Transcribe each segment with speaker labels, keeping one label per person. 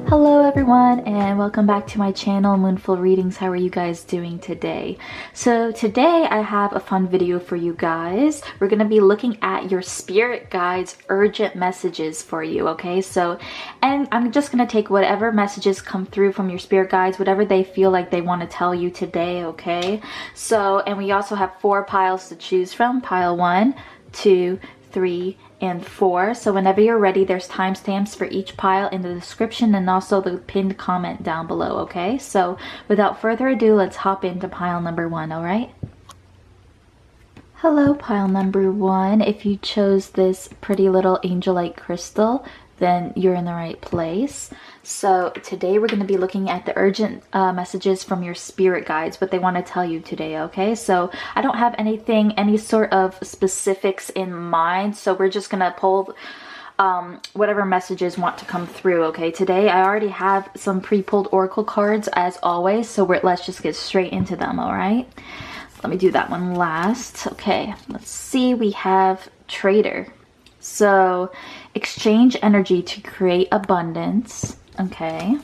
Speaker 1: Hello everyone and welcome back to my channel, Moonful Readings. How are you guys doing today? So today I have a fun video for you guys. We're going to be looking at your spirit guides' urgent messages for you, okay? And I'm just going to take whatever messages come through from your spirit guides, whatever they feel like they want to tell you today, okay? And we also have 4 piles to choose from. Pile 1, 2, 3, and 4. So whenever you're ready, there's timestamps for each pile in the description and also the pinned comment down below, okay? So without further ado, let's hop into pile number 1, all right? Hello, pile number 1. If you chose this pretty little angel-like crystal, then you're in the right place. So today we're going to be looking at the urgent messages from your spirit guides, what they want to tell you today, okay? So I don't have any sort of specifics in mind, so we're just going to pull whatever messages want to come through, okay? Today I already have some pre-pulled oracle cards as always, so let's just get straight into them, all right? Let me do that one last. Okay, let's see. We have Trader. So exchange energy to create abundance. Okay.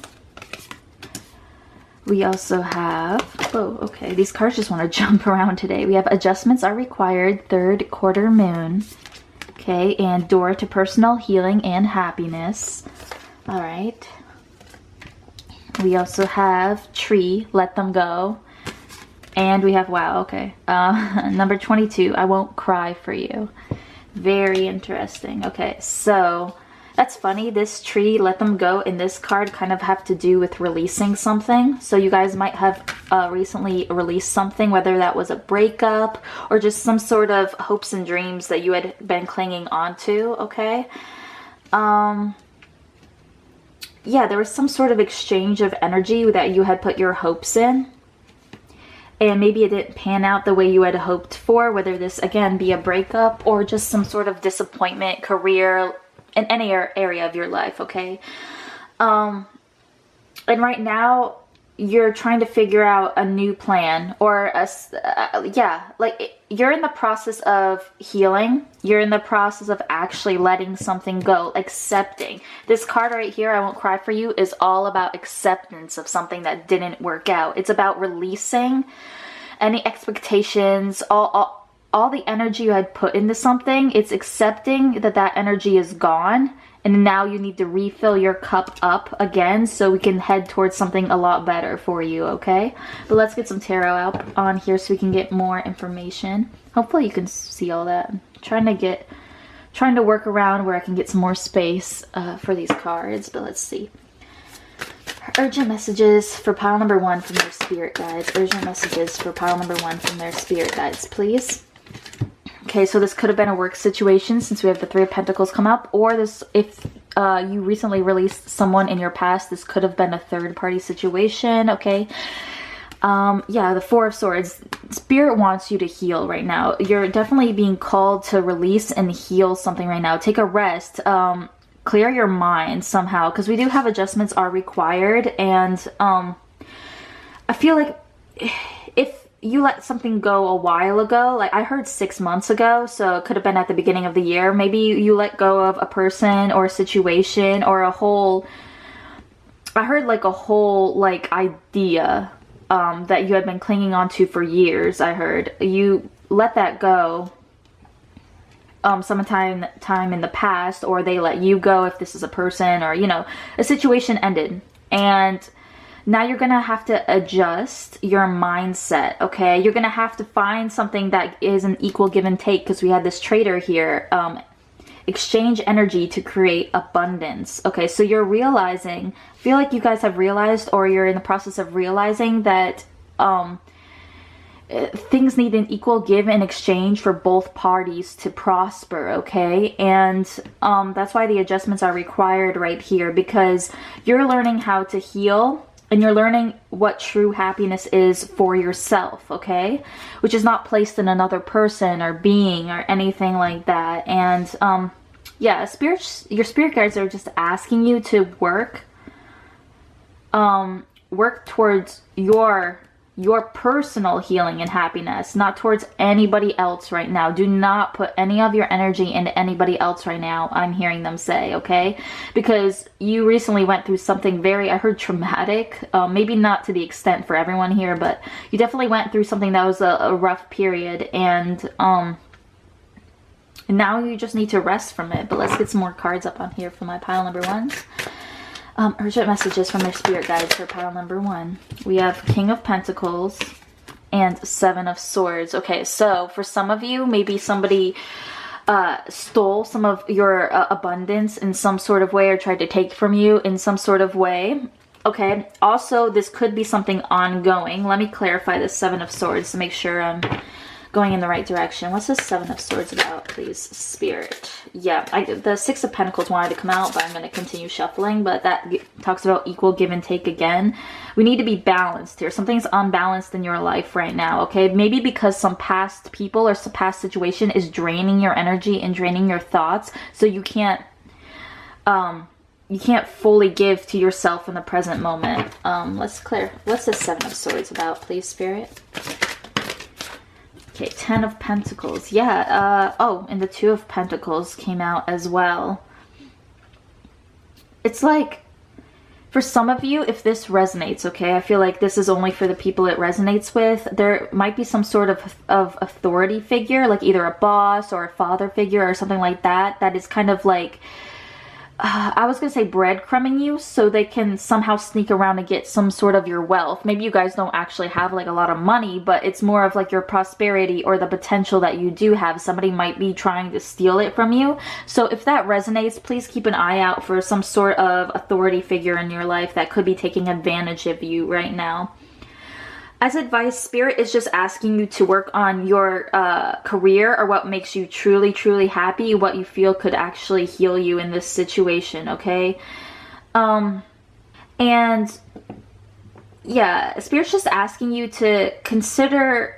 Speaker 1: We also have, oh, okay, these cards just want to jump around today. We have adjustments are required, 3rd quarter moon. Okay, and door to personal healing and happiness. All right. We also have tree, let them go. And we have, wow, okay. Number 22, I won't cry for you. Very interesting. Okay, so that's funny. This tree, let them go, in this card kind of have to do with releasing something. So you guys might have recently released something, whether that was a breakup or just some sort of hopes and dreams that you had been clinging on to, okay? Yeah, there was some sort of exchange of energy that you had put your hopes in. And maybe it didn't pan out the way you had hoped for, whether this, again, be a breakup or just some sort of disappointment, career, in any area of your life, okay? And right now, you're trying to figure out a new plan or, you're in the process of healing. You're in the process of actually letting something go, accepting. This card right here, I won't cry for you, is all about acceptance of something that didn't work out. It's about releasing any expectations, all the energy you had put into something. It's accepting that that energy is gone. And now you need to refill your cup up again so we can head towards something a lot better for you, okay? But let's get some tarot out on here so we can get more information. Hopefully you can see all that. I'm trying to work around where I can get some more space for these cards, but let's see. Urgent messages for pile number 1 from their spirit guides. Urgent messages for pile number 1 from their spirit guides, please. Okay, so this could have been a work situation since we have the 3 of Pentacles come up, or this, if you recently released someone in your past, this could have been a third-party situation, okay? Yeah, the 4 of Swords. Spirit wants you to heal right now. You're definitely being called to release and heal something right now. Take a rest. Clear your mind somehow, because we do have adjustments are required, and I feel like if you let something go a while ago, like I heard 6 months ago, so it could have been at the beginning of the year. Maybe you let go of a person or a situation or a whole, I heard like a whole like idea that you had been clinging on to for years. I heard you let that go sometime in the past, or they let you go if this is a person, or, you know, a situation ended. And now you're gonna have to adjust your mindset, okay? You're gonna have to find something that is an equal give and take, because we had this trader here. Exchange energy to create abundance. Okay, so you're realizing, I feel like you guys have realized, or you're in the process of realizing that things need an equal give and exchange for both parties to prosper, okay? And that's why the adjustments are required right here, because you're learning how to heal. And you're learning what true happiness is for yourself, okay? Which is not placed in another person or being or anything like that. And yeah, your spirit guides are just asking you to work towards your your personal healing and happiness, not towards anybody else right now. Do not put any of your energy into anybody else right now, I'm hearing them say, okay? Because you recently went through something very, I heard, traumatic. Maybe not to the extent for everyone here, but you definitely went through something that was a rough period, and now you just need to rest from it. But let's get some more cards up on here for my pile number ones. Urgent messages from their spirit guides for pile number 1. We have King of Pentacles and 7 of Swords. Okay, so for some of you, maybe somebody stole some of your abundance in some sort of way, or tried to take from you in some sort of way. Okay, also this could be something ongoing. Let me clarify this 7 of Swords to make sure I'm going in the right direction. What's this 7 of Swords about, please, Spirit? Yeah, the 6 of Pentacles wanted to come out, but I'm going to continue shuffling. But that talks about equal give and take again. We need to be balanced here. Something's unbalanced in your life right now, okay? Maybe because some past people or some past situation is draining your energy and draining your thoughts, so you can't fully give to yourself in the present moment. Let's clear. What's this 7 of Swords about, please, Spirit? Okay, 10 of Pentacles. Yeah, oh, and the 2 of Pentacles came out as well. It's like, for some of you, if this resonates, okay, I feel like this is only for the people it resonates with. There might be some sort of authority figure, like either a boss or a father figure or something like that, that is kind of like, I was going to say breadcrumbing you so they can somehow sneak around and get some sort of your wealth. Maybe you guys don't actually have like a lot of money, but it's more of like your prosperity or the potential that you do have. Somebody might be trying to steal it from you. So if that resonates, please keep an eye out for some sort of authority figure in your life that could be taking advantage of you right now. As advice, Spirit is just asking you to work on your career, or what makes you truly, truly happy, what you feel could actually heal you in this situation, okay? And yeah, Spirit's just asking you to consider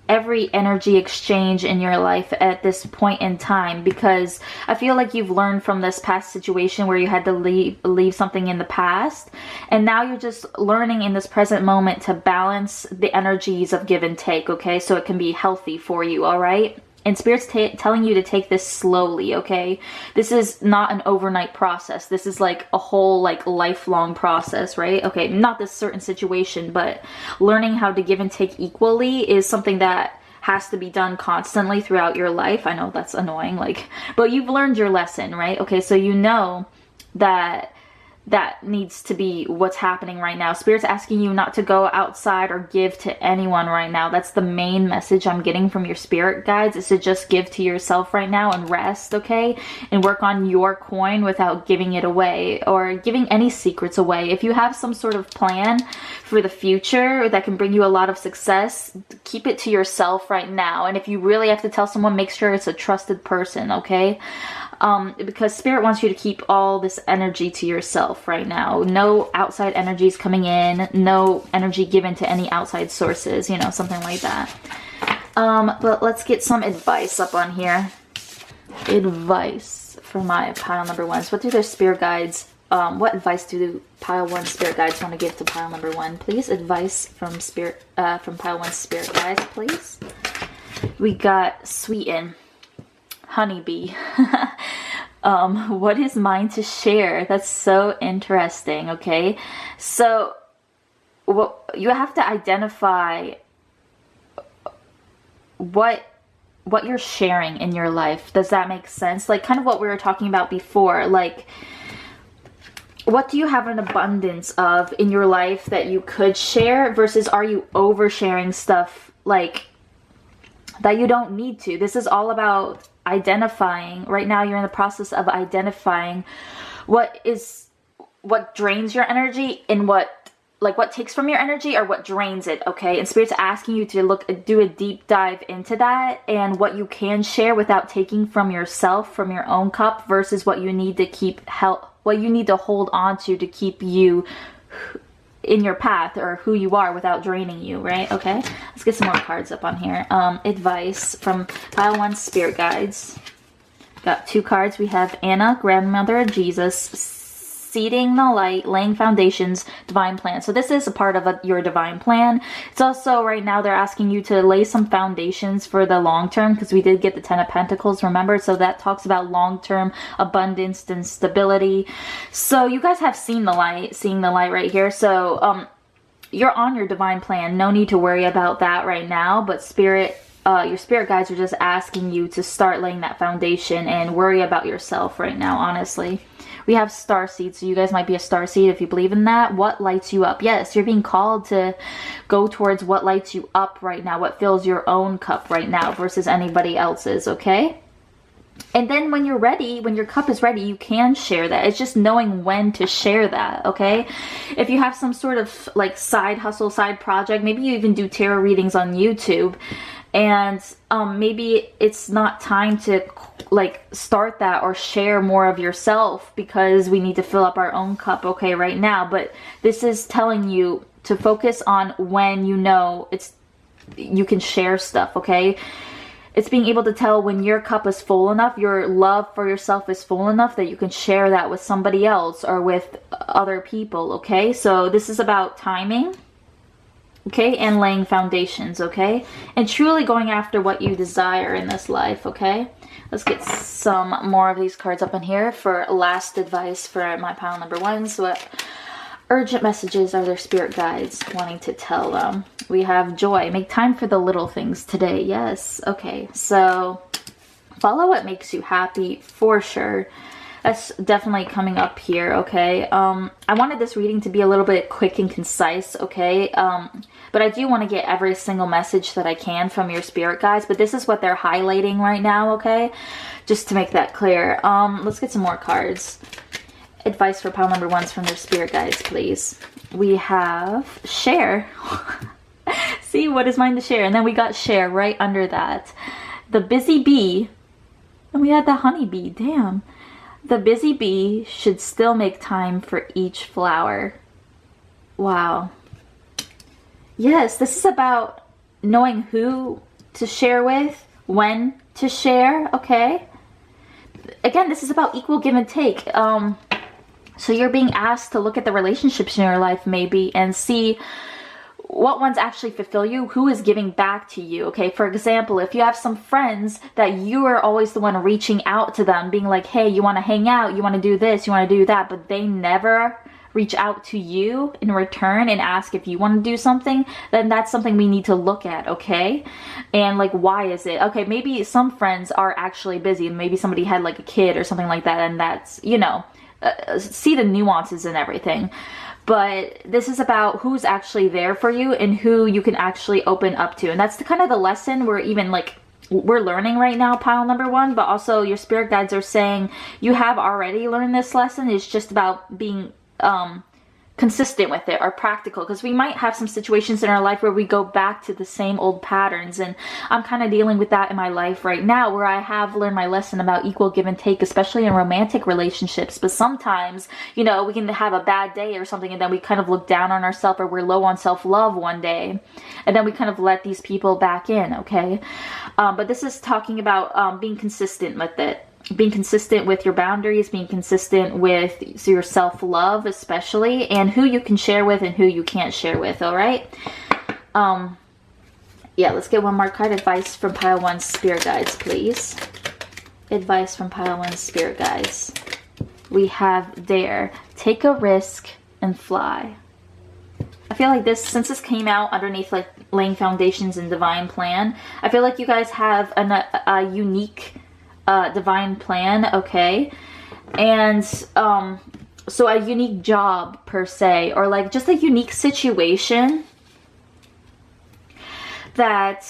Speaker 1: every energy exchange in your life at this point in time, because I feel like you've learned from this past situation where you had to leave something in the past, and now you're just learning in this present moment to balance the energies of give and take, okay, so it can be healthy for you, all right? And Spirit's telling you to take this slowly, okay? This is not an overnight process. This is like a whole like lifelong process, right? Okay, not this certain situation, but learning how to give and take equally is something that has to be done constantly throughout your life. I know that's annoying, like, but you've learned your lesson, right? Okay, so you know that that needs to be what's happening right now. Spirit's asking you not to go outside or give to anyone right now. That's the main message I'm getting from your spirit guides, is to just give to yourself right now and rest, okay? And work on your coin without giving it away or giving any secrets away. If you have some sort of plan for the future that can bring you a lot of success, keep it to yourself right now. And if you really have to tell someone, make sure it's a trusted person, okay? Because Spirit wants you to keep all this energy to yourself right now. No outside energies coming in, no energy given to any outside sources, you know, something like that. But let's get some advice up on here. Advice for my pile number ones. What do their spirit guides, what advice do pile 1 spirit guides want to give to pile number 1, please? Advice from spirit, from pile 1 spirit guides, please. We got Sweeten. Honeybee. What is mine to share? That's so interesting, okay? So you have to identify what you're sharing in your life. Does that make sense? Like kind of what we were talking about before, like what do you have an abundance of in your life that you could share, versus are you oversharing stuff like that you don't need to? This is all about identifying. Right now you're in the process of identifying what drains your energy and what takes from your energy, or what drains it, okay? And Spirit's asking you to do a deep dive into that and what you can share without taking from yourself, from your own cup, versus what you need to what you need to hold on to keep you in your path or who you are without draining you, right? Okay, let's get some more cards up on here. Advice from pile 1 spirit guides. Got 2 cards. We have Anna, grandmother of Jesus, seeding the light, laying foundations, divine plan. So this is a part of your divine plan. It's also right now they're asking you to lay some foundations for the long term, because we did get the 10 of Pentacles, remember? So that talks about long-term abundance and stability. So you guys have seen the light, seeing the light right here. So you're on your divine plan. No need to worry about that right now, but your spirit guides are just asking you to start laying that foundation and worry about yourself right now, honestly. We have starseed, so you guys might be a starseed if you believe in that. What lights you up? Yes, you're being called to go towards what lights you up right now, what fills your own cup right now versus anybody else's, okay? And then when you're ready, when your cup is ready, you can share that. It's just knowing when to share that, okay? If you have some sort of like side hustle, side project, maybe you even do tarot readings on YouTube, and maybe it's not time to like start that or share more of yourself because we need to fill up our own cup, okay, right now. But this is telling you to focus on when you know you can share stuff, okay? It's being able to tell when your cup is full enough, your love for yourself is full enough that you can share that with somebody else or with other people, okay? So this is about timing, okay? And laying foundations, okay? And truly going after what you desire in this life, okay? Let's get some more of these cards up in here for last advice for my pile number one. So what urgent messages are their spirit guides wanting to tell them? We have joy. Make time for the little things today. Yes. Okay. So follow what makes you happy for sure. That's definitely coming up here. Okay. I wanted this reading to be a little bit quick and concise. Okay. But I do want to get every single message that I can from your spirit guides, but this is what they're highlighting right now. Okay. Just to make that clear. Let's get some more cards. Advice for pile number ones from their spirit guides, please. We have share. See, what is mine to share? And then we got share right under that. The busy bee. And we had the honeybee. Damn. The busy bee should still make time for each flower. Wow. Yes, this is about knowing who to share with, when to share, okay? Again, this is about equal give and take. So you're being asked to look at the relationships in your life maybe and see what ones actually fulfill you, who is giving back to you, okay? For example, if you have some friends that you are always the one reaching out to them, being like, hey, you want to hang out, you want to do this, you want to do that, but they never reach out to you in return and ask if you want to do something, then that's something we need to look at, okay? And like, why is it? Okay, maybe some friends are actually busy and maybe somebody had like a kid or something like that, and that's, you know, see the nuances and everything. But this is about who's actually there for you and who you can actually open up to. And that's the kind of the lesson we're learning right now, pile number one. But also your spirit guides are saying you have already learned this lesson. It's just about being consistent with it or practical, because we might have some situations in our life where we go back to the same old patterns, and I'm kind of dealing with that in my life right now, where I have learned my lesson about equal give and take, especially in romantic relationships. But sometimes, you know, we can have a bad day or something, and then we kind of look down on ourselves, or we're low on self-love one day, and then we kind of let these people back in, okay? But this is talking about being consistent with it. Being consistent with your boundaries, being consistent with your self-love especially, and who you can share with and who you can't share with, all right? Yeah, let's get one more card. Advice from pile one spirit guides, please. Advice from pile one spirit guides. We have dare. Take a risk and fly. I feel like this, since this came out underneath like laying foundations and divine plan, I feel like you guys have a unique divine plan, okay? And so a unique job per se, or like just a unique situation that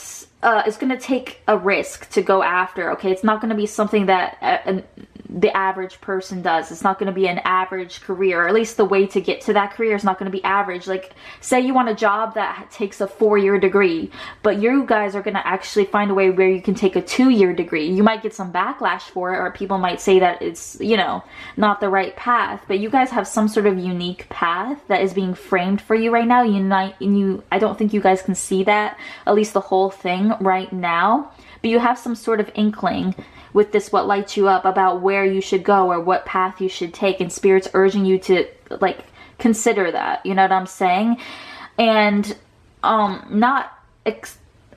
Speaker 1: is going to take a risk to go after, okay? It's not going to be something that the average person does. It's not going to be an average career, or at least the way to get to that career is not going to be average. Like, say you want a job that takes a 4-year degree, but you guys are going to actually find a way where you can take a 2-year degree. You might get some backlash for it, or people might say that it's, you know, not the right path, but you guys have some sort of unique path that is being framed for you right now. I don't think you guys can see that, at least the whole thing right now, but you have some sort of inkling with this what lights you up about where you should go or what path you should take, and Spirit's urging you to like consider that, you know what I'm saying? And not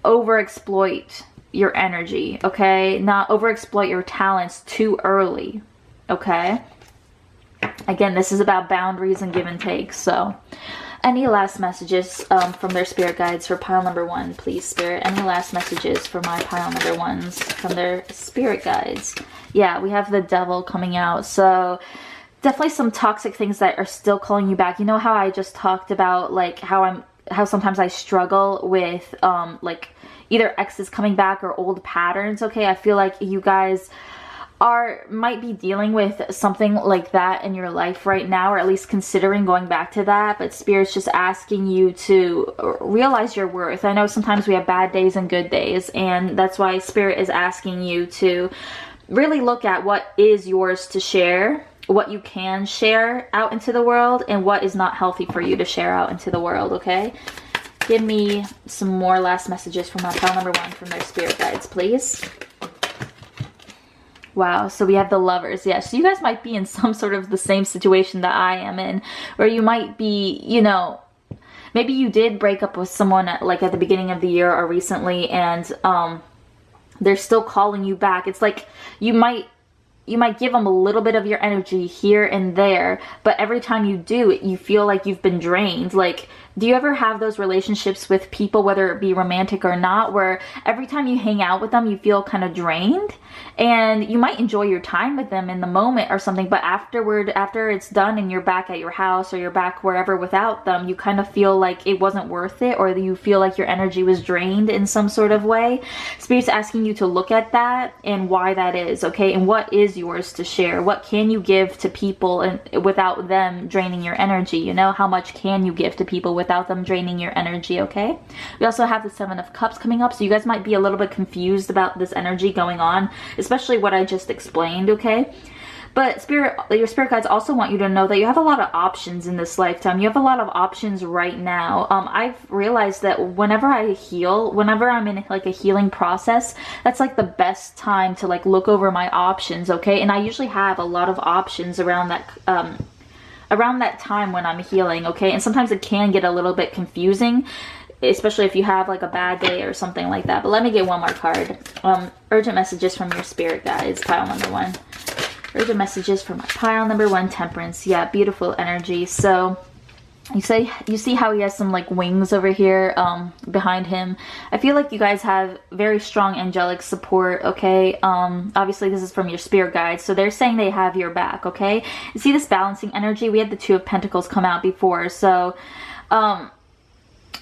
Speaker 1: overexploit your energy, okay? Not overexploit your talents too early, okay? Again, this is about boundaries and give and take. So any last messages from their spirit guides for pile number 1, please, Spirit? Any last messages for my pile number 1s from their spirit guides? Yeah, we have the Devil coming out. So definitely some toxic things that are still calling you back. You know how I just talked about like how sometimes I struggle with like either exes coming back or old patterns, okay? I feel like you guys might be dealing with something like that in your life right now, or at least considering going back to that, but Spirit's just asking you to realize your worth. I know sometimes we have bad days and good days, and that's why Spirit is asking you to really look at what is yours to share, what you can share out into the world, and what is not healthy for you to share out into the world, okay? Give me some more last messages from my pile number 1 from their spirit guides, please. Wow, so we have the Lovers. Yeah, so you guys might be in some sort of the same situation that I am in, where you might be, you know, maybe you did break up with someone at the beginning of the year or recently, and they're still calling you back. It's like you might give them a little bit of your energy here and there, but every time you do it, you feel like you've been drained. Like, do you ever have those relationships with people, whether it be romantic or not, where every time you hang out with them, you feel kind of drained? And you might enjoy your time with them in the moment or something, but afterward, after it's done and you're back at your house or you're back wherever without them, you kind of feel like it wasn't worth it, or you feel like your energy was drained in some sort of way. Spirit's asking you to look at that and why that is, okay? And what is yours to share? What can you give to people and without them draining your energy? You know, how much can you give to people without them draining your energy, okay? We also have the 7 of Cups coming up, so you guys might be a little bit confused about this energy going on, especially what I just explained, okay? But your spirit guides also want you to know that you have a lot of options in this lifetime. You have a lot of options right now. I've realized that whenever I heal, whenever I'm in like a healing process, that's like the best time to like look over my options, okay? And I usually have a lot of options around that time when I'm healing, okay? And sometimes it can get a little bit confusing, especially if you have like a bad day or something like that. But let me get one more card. Urgent messages from your spirit guides, pile number 1. Urgent messages for my pile number 1, Temperance. Yeah, beautiful energy. So you see how he has some like wings over here behind him. I feel like you guys have very strong angelic support, okay? Obviously this is from your spirit guides, so they're saying they have your back, okay? You see this balancing energy? We had the 2 of Pentacles come out before, so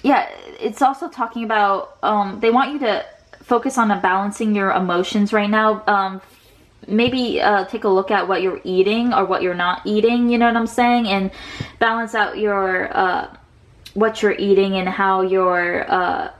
Speaker 1: yeah, it's also talking about they want you to focus on balancing your emotions right now. Maybe take a look at what you're eating or what you're not eating, you know what I'm saying? And balance out your what you're eating and how you're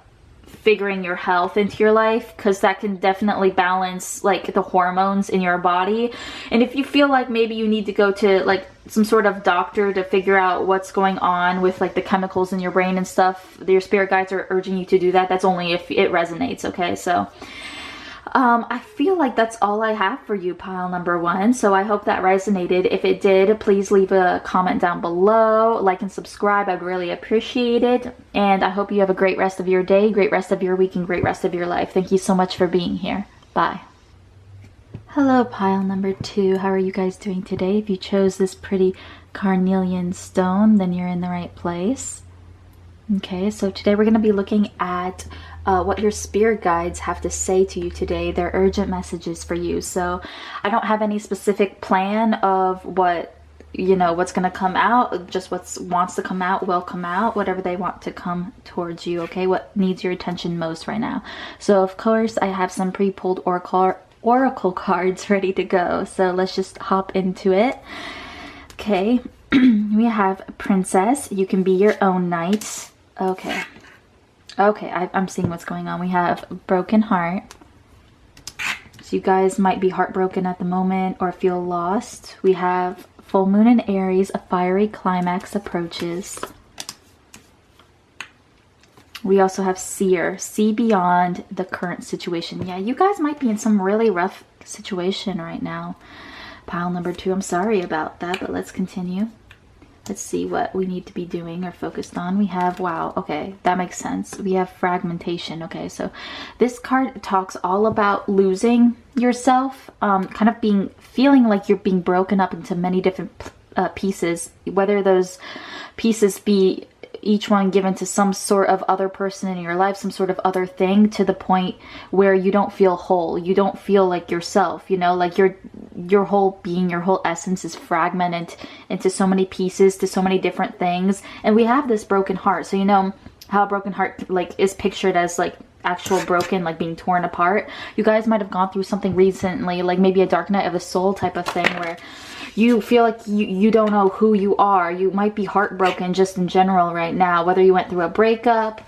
Speaker 1: figuring your health into your life, because that can definitely balance like the hormones in your body. And if you feel like maybe you need to go to like some sort of doctor to figure out what's going on with like the chemicals in your brain and stuff, your spirit guides are urging you to do that. That's only if it resonates, okay? So I feel like that's all I have for you, pile number 1. So I hope that resonated. If it did, please leave a comment down below, like and subscribe. I'd really appreciate it. And I hope you have a great rest of your day, great rest of your week, and great rest of your life. Thank you so much for being here. Bye. Hello, pile number 2. How are you guys doing today? If you chose this pretty carnelian stone, then you're in the right place. Okay, so today we're going to be looking at what your spirit guides have to say to you today. They're urgent messages for you. So I don't have any specific plan of what, you know, what's going to come out. Just what wants to come out will come out, whatever they want to come towards you, okay? What needs your attention most right now. So of course I have some pre-pulled oracle cards ready to go. So let's just hop into it. Okay, we have Princess. You can be your own knight. Okay. Okay, I'm seeing what's going on. We have Broken Heart. So you guys might be heartbroken at the moment or feel lost. We have Full Moon in Aries. A fiery climax approaches. We also have seer, see beyond the current situation. Yeah, you guys might be in some really rough situation right now. Pile number 2, I'm sorry about that, but let's continue. Let's see what we need to be doing or focused on. We have, wow, okay, that makes sense. We have fragmentation. Okay, so this card talks all about losing yourself, kind of feeling like you're being broken up into many different pieces, whether those pieces be each one given to some sort of other person in your life, some sort of other thing, to the point where you don't feel whole. You don't feel like yourself, you know, like your whole being, your whole essence is fragmented into so many pieces, to so many different things. And we have this broken heart. So you know how a broken heart like is pictured as like actual broken, like being torn apart. You guys might have gone through something recently, like maybe a dark night of the soul type of thing, where you feel like you don't know who you are. You might be heartbroken just in general right now, whether you went through a breakup,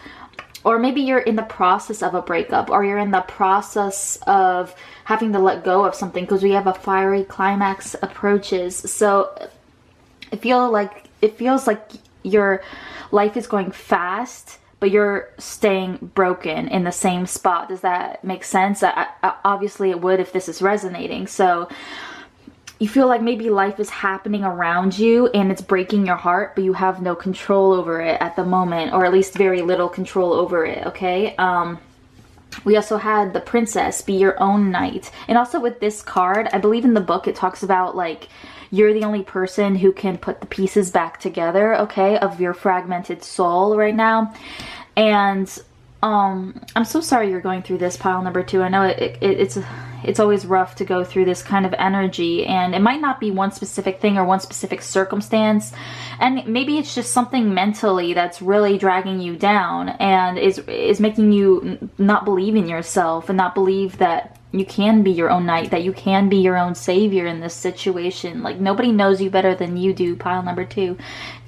Speaker 1: or maybe you're in the process of a breakup, or you're in the process of having to let go of something, because we have a fiery climax approaches. So it feels like your life is going fast, but you're staying broken in the same spot. Does that make sense? Obviously it would if this is resonating. So you feel like maybe life is happening around you and it's breaking your heart, but you have no control over it at the moment, or at least very little control over it, okay? We also had the princess, be your own knight. And also with this card, I believe in the book it talks about like you're the only person who can put the pieces back together, okay, of your fragmented soul right now. And I'm so sorry you're going through this, pile number 2. I know it's always rough to go through this kind of energy, and it might not be one specific thing or one specific circumstance, and maybe it's just something mentally that's really dragging you down and is making you not believe in yourself and not believe that you can be your own knight, that you can be your own savior in this situation. Like, nobody knows you better than you do, pile number 2.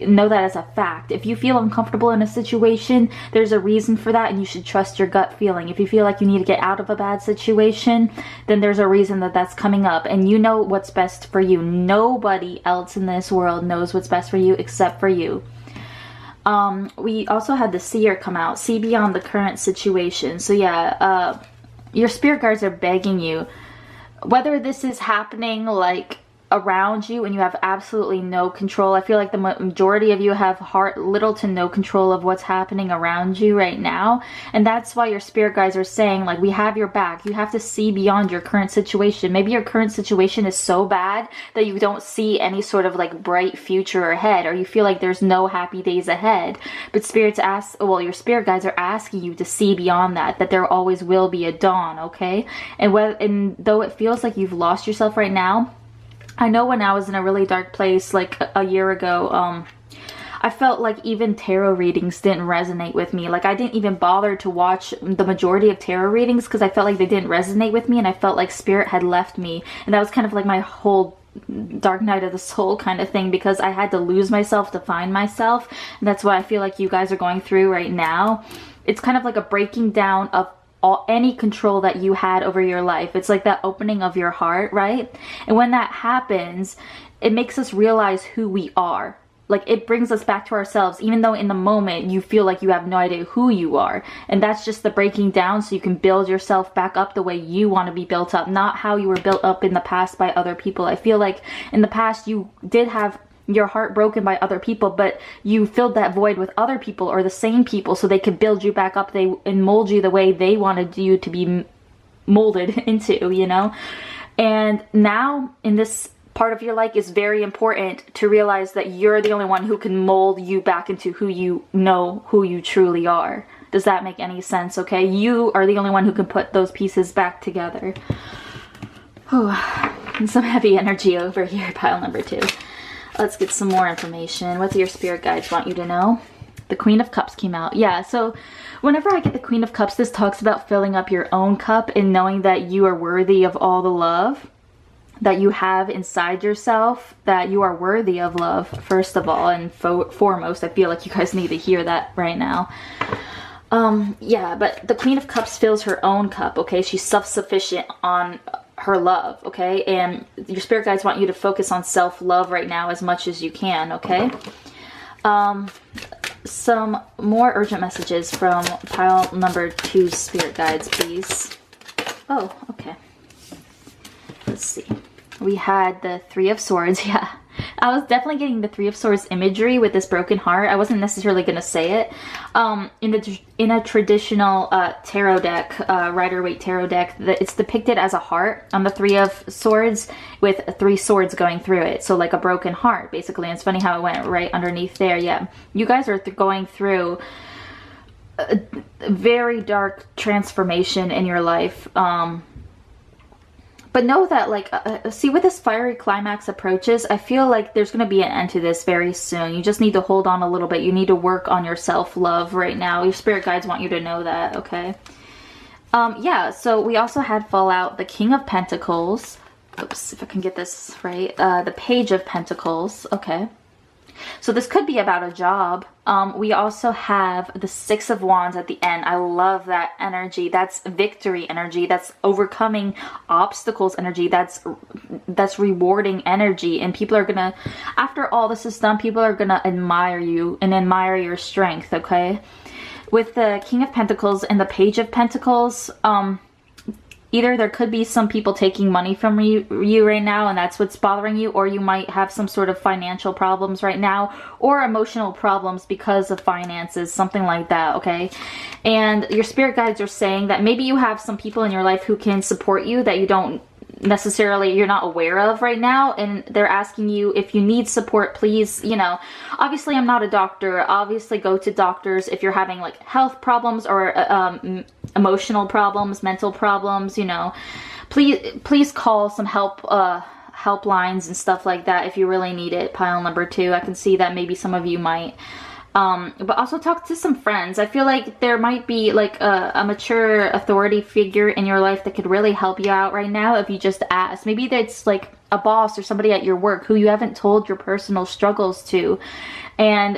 Speaker 1: Know that as a fact. If you feel uncomfortable in a situation, there's a reason for that, and you should trust your gut feeling. If you feel like you need to get out of a bad situation, then there's a reason that that's coming up, and you know what's best for you. Nobody else in this world knows what's best for you except for you. We also had the seer come out, see beyond the current situation. So yeah, your spirit guides are begging you, whether this is happening like around you and you have absolutely no control. I feel like the majority of you have little to no control of what's happening around you right now, and that's why your spirit guides are saying, like, we have your back. You have to see beyond your current situation. Maybe your current situation is so bad that you don't see any sort of like bright future ahead, or you feel like there's no happy days ahead, but your spirit guides are asking you to see beyond that there always will be a dawn, okay? And though it feels like you've lost yourself right now, I know when I was in a really dark place like a year ago, I felt like even tarot readings didn't resonate with me. Like, I didn't even bother to watch the majority of tarot readings because I felt like they didn't resonate with me, and I felt like spirit had left me. And that was kind of like my whole dark night of the soul kind of thing, because I had to lose myself to find myself. And that's what I feel like you guys are going through right now. It's kind of like a breaking down of any control that you had over your life. It's like that opening of your heart, right? And when that happens, it makes us realize who we are. Like, it brings us back to ourselves, even though in the moment you feel like you have no idea who you are. And that's just the breaking down, so you can build yourself back up the way you want to be built up, not how you were built up in the past by other people. I feel like in the past you did have your heart broken by other people, but you filled that void with other people, or the same people, so they could build you back up and mold you the way they wanted you to be molded into, you know? And now in this part of your life, is very important to realize that you're the only one who can mold you back into who you truly are. Does that make any sense? Okay, you are the only one who can put those pieces back together. Whew. Some heavy energy over here, pile number 2. Let's get some more information. What do your spirit guides want you to know? The Queen of Cups came out. Yeah, so whenever I get the Queen of Cups, this talks about filling up your own cup and knowing that you are worthy of all the love that you have inside yourself, that you are worthy of love, first of all and foremost. I feel like you guys need to hear that right now. Yeah, but the Queen of Cups fills her own cup, okay? She's self-sufficient on her love, okay? And your spirit guides want you to focus on self-love right now as much as you can, okay? some more urgent messages from pile number 2 spirit guides, please. Oh, okay. Let's see. We had the 3 of Swords. Yeah, I was definitely getting the 3 of Swords imagery with this broken heart. I wasn't necessarily going to say it. In a traditional tarot deck, Rider-Waite tarot deck, it's depicted as a heart on the 3 of Swords with 3 swords going through it. So like a broken heart, basically. And it's funny how it went right underneath there. Yeah, you guys are going through a very dark transformation in your life. But know that, like, see, with this fiery climax approaches, I feel like there's going to be an end to this very soon. You just need to hold on a little bit. You need to work on your self-love right now. Your spirit guides want you to know that, okay? Yeah, so we also had fall out the King of Pentacles. Oops, if I can get this right. The Page of Pentacles, okay. So this could be about a job. We also have the 6 of Wands at the end. I love that energy. That's victory energy. That's overcoming obstacles energy. That's rewarding energy. And people are gonna, after all this is done, people are gonna admire you and admire your strength, okay? With the King of Pentacles and the Page of Pentacles, either there could be some people taking money from you right now and that's what's bothering you, or you might have some sort of financial problems right now, or emotional problems because of finances, something like that, okay? And your spirit guides are saying that maybe you have some people in your life who can support you that you don't necessarily, you're not aware of right now, and they're asking you if you need support, please, you know, obviously I'm not a doctor, obviously go to doctors if you're having like health problems or emotional problems, mental problems, you know, please call some helplines and stuff like that if you really need it, pile number 2. I can see that maybe some of you might. But also talk to some friends. I feel like there might be like a mature authority figure in your life that could really help you out right now if you just ask. Maybe that's like a boss or somebody at your work who you haven't told your personal struggles to. And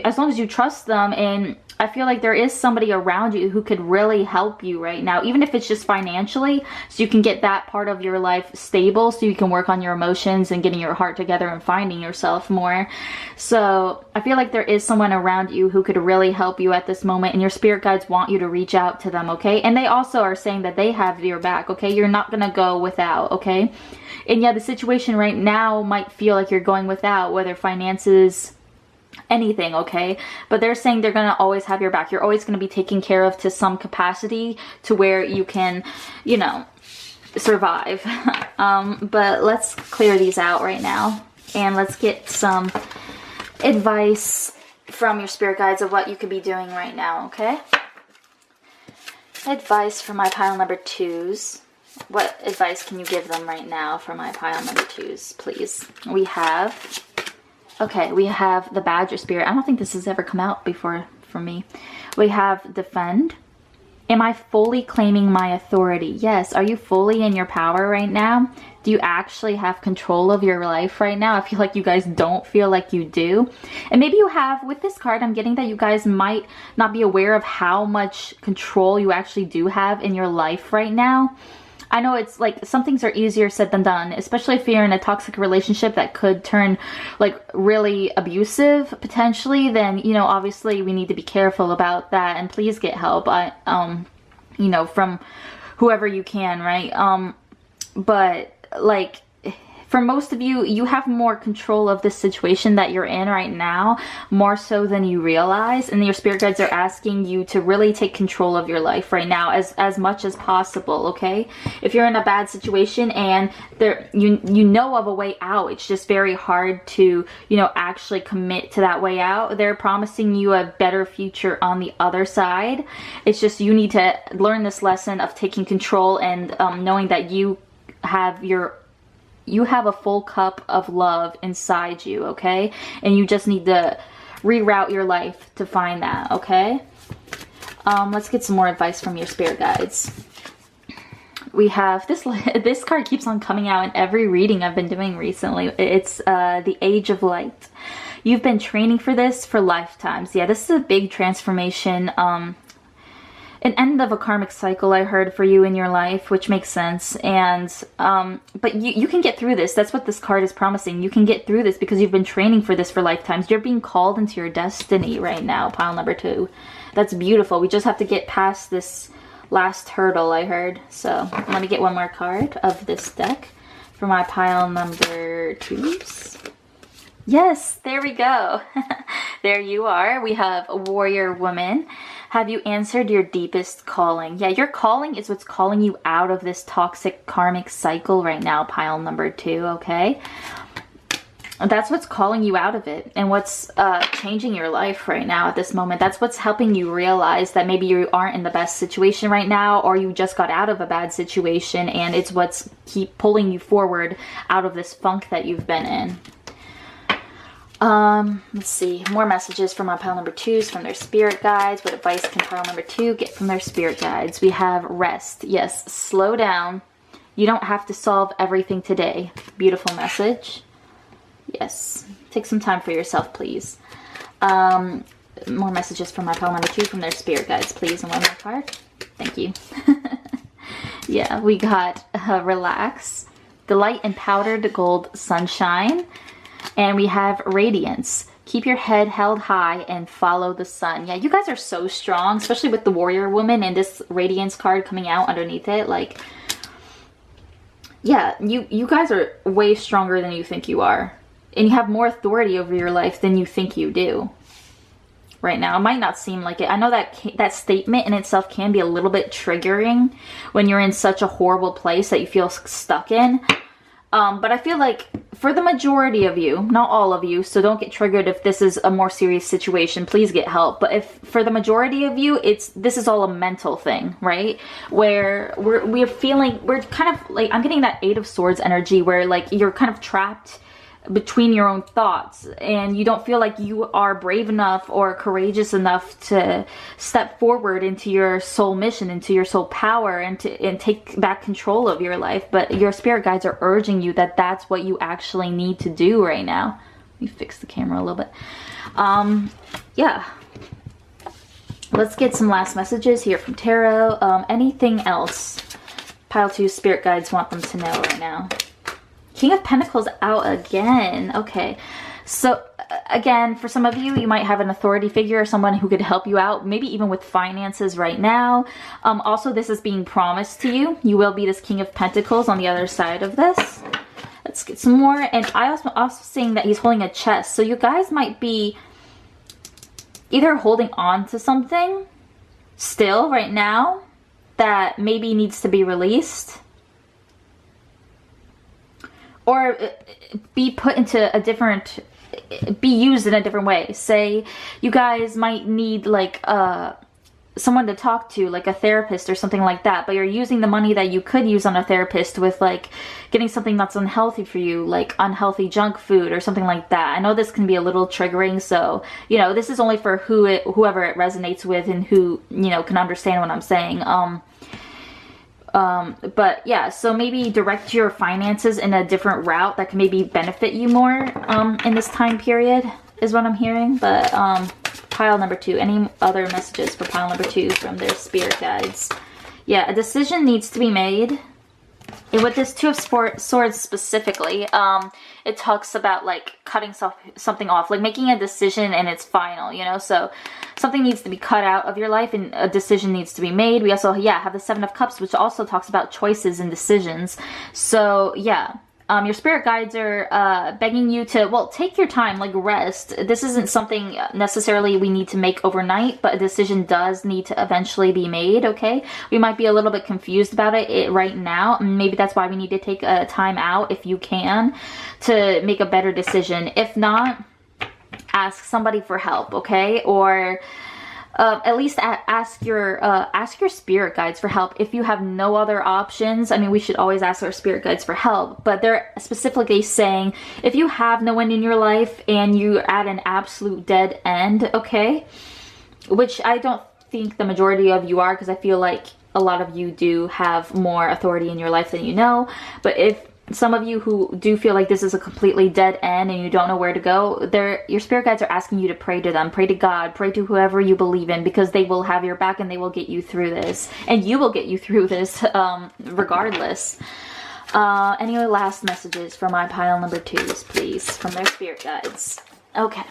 Speaker 1: as long as you trust them, and I feel like there is somebody around you who could really help you right now, even if it's just financially, so you can get that part of your life stable, so you can work on your emotions and getting your heart together and finding yourself more. So I feel like there is someone around you who could really help you at this moment, and your spirit guides want you to reach out to them, okay? And they also are saying that they have your back, okay? You're not gonna go without, okay? And yeah, the situation right now might feel like you're going without, whether finances, anything, okay? But they're saying they're gonna always have your back. You're always gonna be taken care of to some capacity to where you can, you know, survive. But let's clear these out right now, and let's get some advice from your spirit guides of what you could be doing right now, okay? Advice for my pile number 2s. What advice can you give them right now for my pile number 2s, please? We have, okay, we have the Badger Spirit. I don't think this has ever come out before for me. We have Defend. Am I fully claiming my authority? Yes. Are you fully in your power right now? Do you actually have control of your life right now? I feel like you guys don't feel like you do. And maybe you have. With this card, I'm getting that you guys might not be aware of how much control you actually do have in your life right now. I know it's like some things are easier said than done, especially if you're in a toxic relationship that could turn like really abusive potentially. Then, you know, obviously we need to be careful about that, and please get help. You know, from whoever you can, right? But like, for most of you, you have more control of the situation that you're in right now, more so than you realize. And your spirit guides are asking you to really take control of your life right now as much as possible, okay? If you're in a bad situation and you know of a way out, it's just very hard to, you know, actually commit to that way out. They're promising you a better future on the other side. It's just you need to learn this lesson of taking control and knowing that you have a full cup of love inside you, okay? And you just need to reroute your life to find that, okay? Let's get some more advice from your spirit guides. We have this card keeps on coming out in every reading I've been doing recently. It's the Age of Light. You've been training for this for lifetimes. Yeah, this is a big transformation. an end of a karmic cycle, I heard, for you in your life, which makes sense. And but you can get through this. That's what this card is promising. You can get through this because you've been training for this for lifetimes. You're being called into your destiny right now, pile number 2. That's beautiful. We just have to get past this last hurdle, I heard. So let me get one more card of this deck for my pile number 2s. Yes, there we go. There you are. We have a warrior woman. Have you answered your deepest calling? Yeah, your calling is what's calling you out of this toxic karmic cycle right now, pile number 2, okay? That's what's calling you out of it, and what's changing your life right now at this moment. That's what's helping you realize that maybe you aren't in the best situation right now, or you just got out of a bad situation, and it's what's keep pulling you forward out of this funk that you've been in. Let's see, more messages from my pile number 2s from their spirit guides. What advice can pile number 2 get from their spirit guides? We have rest. Yes, slow down. You don't have to solve everything today. Beautiful message. Yes, take some time for yourself, please. More messages from my pile number 2 from their spirit guides, please. And one more card. Thank you. Yeah, we got relax, delight in powdered gold sunshine. And we have radiance. Keep your head held high and follow the sun. Yeah, you guys are so strong, especially with the warrior woman and this radiance card coming out underneath it. Like, yeah, you guys are way stronger than you think you are. And you have more authority over your life than you think you do right now. It might not seem like it. I know that that statement in itself can be a little bit triggering when you're in such a horrible place that you feel stuck in. But I feel like for the majority of you, not all of you, so don't get triggered if this is a more serious situation, please get help. But if for the majority of you, this is all a mental thing, right? Where we're kind of like, I'm getting that 8 of Swords energy where like you're kind of trapped between your own thoughts and you don't feel like you are brave enough or courageous enough to step forward into your soul mission, into your soul power, and take back control of your life. But your spirit guides are urging you that that's what you actually need to do right now. Let me fix the camera a little bit. Yeah, let's get some last messages here from tarot. Anything else pile 2 spirit guides want them to know right now? King of Pentacles out again. Okay, so again, for some of you, you might have an authority figure or someone who could help you out, maybe even with finances right now. Also, this is being promised to you. You will be this King of Pentacles on the other side of this. Let's get some more. And I also seeing that he's holding a chest. So you guys might be either holding on to something still right now that maybe needs to be released, or be put into a different, be used in a different way. Say you guys might need like someone to talk to, like a therapist or something like that, but you're using the money that you could use on a therapist with like getting something that's unhealthy for you, like unhealthy junk food or something like that. I know this can be a little triggering, so you know, this is only for whoever it resonates with and who, you know, can understand what I'm saying. But yeah, so maybe direct your finances in a different route that can maybe benefit you more in this time period is what I'm hearing. But pile number 2, any other messages for pile number 2 from their spirit guides? Yeah, a decision needs to be made. And with this 2 of Swords specifically, it talks about like cutting something off, like making a decision and it's final, you know? So something needs to be cut out of your life and a decision needs to be made. We also, yeah, have the 7 of Cups, which also talks about choices and decisions. So yeah, your spirit guides are begging you to, well, take your time, like rest. This isn't something necessarily we need to make overnight, but a decision does need to eventually be made, okay? We might be a little bit confused about it right now. Maybe that's why we need to take a time out, if you can, to make a better decision. If not, ask somebody for help, okay? Or at least ask your spirit guides for help if you have no other options. I mean, we should always ask our spirit guides for help, but they're specifically saying if you have no one in your life and you're at an absolute dead end, okay, which I don't think the majority of you are, because I feel like a lot of you do have more authority in your life than you know. But if some of you who do feel like this is a completely dead end and you don't know where to go, your spirit guides are asking you to pray to them, pray to God, pray to whoever you believe in, because they will have your back and they will get you through this, and you will get you through this regardless. Any last messages for my pile number 2s, please, from their spirit guides? Okay.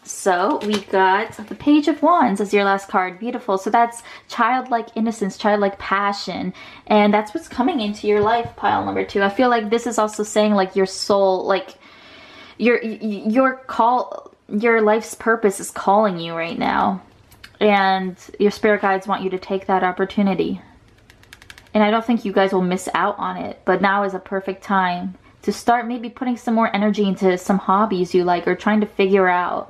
Speaker 1: So we got the Page of Wands as your last card. Beautiful. So that's childlike innocence, childlike passion. And that's what's coming into your life, pile number 2. I feel like this is also saying like your soul, like your life's purpose is calling you right now. And your spirit guides want you to take that opportunity. And I don't think you guys will miss out on it. But now is a perfect time to start maybe putting some more energy into some hobbies you like, or trying to figure out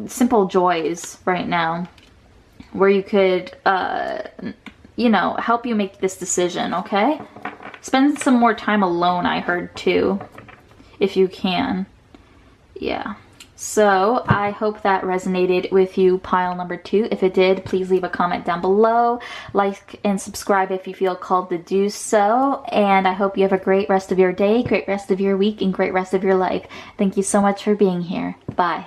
Speaker 1: simple joys right now where you could, you know, help you make this decision, okay? Spend some more time alone, I heard, too, if you can. Yeah. So I hope that resonated with you, pile number 2. If it did, please leave a comment down below. Like and subscribe if you feel called to do so. And I hope you have a great rest of your day, great rest of your week, and great rest of your life. Thank you so much for being here. Bye.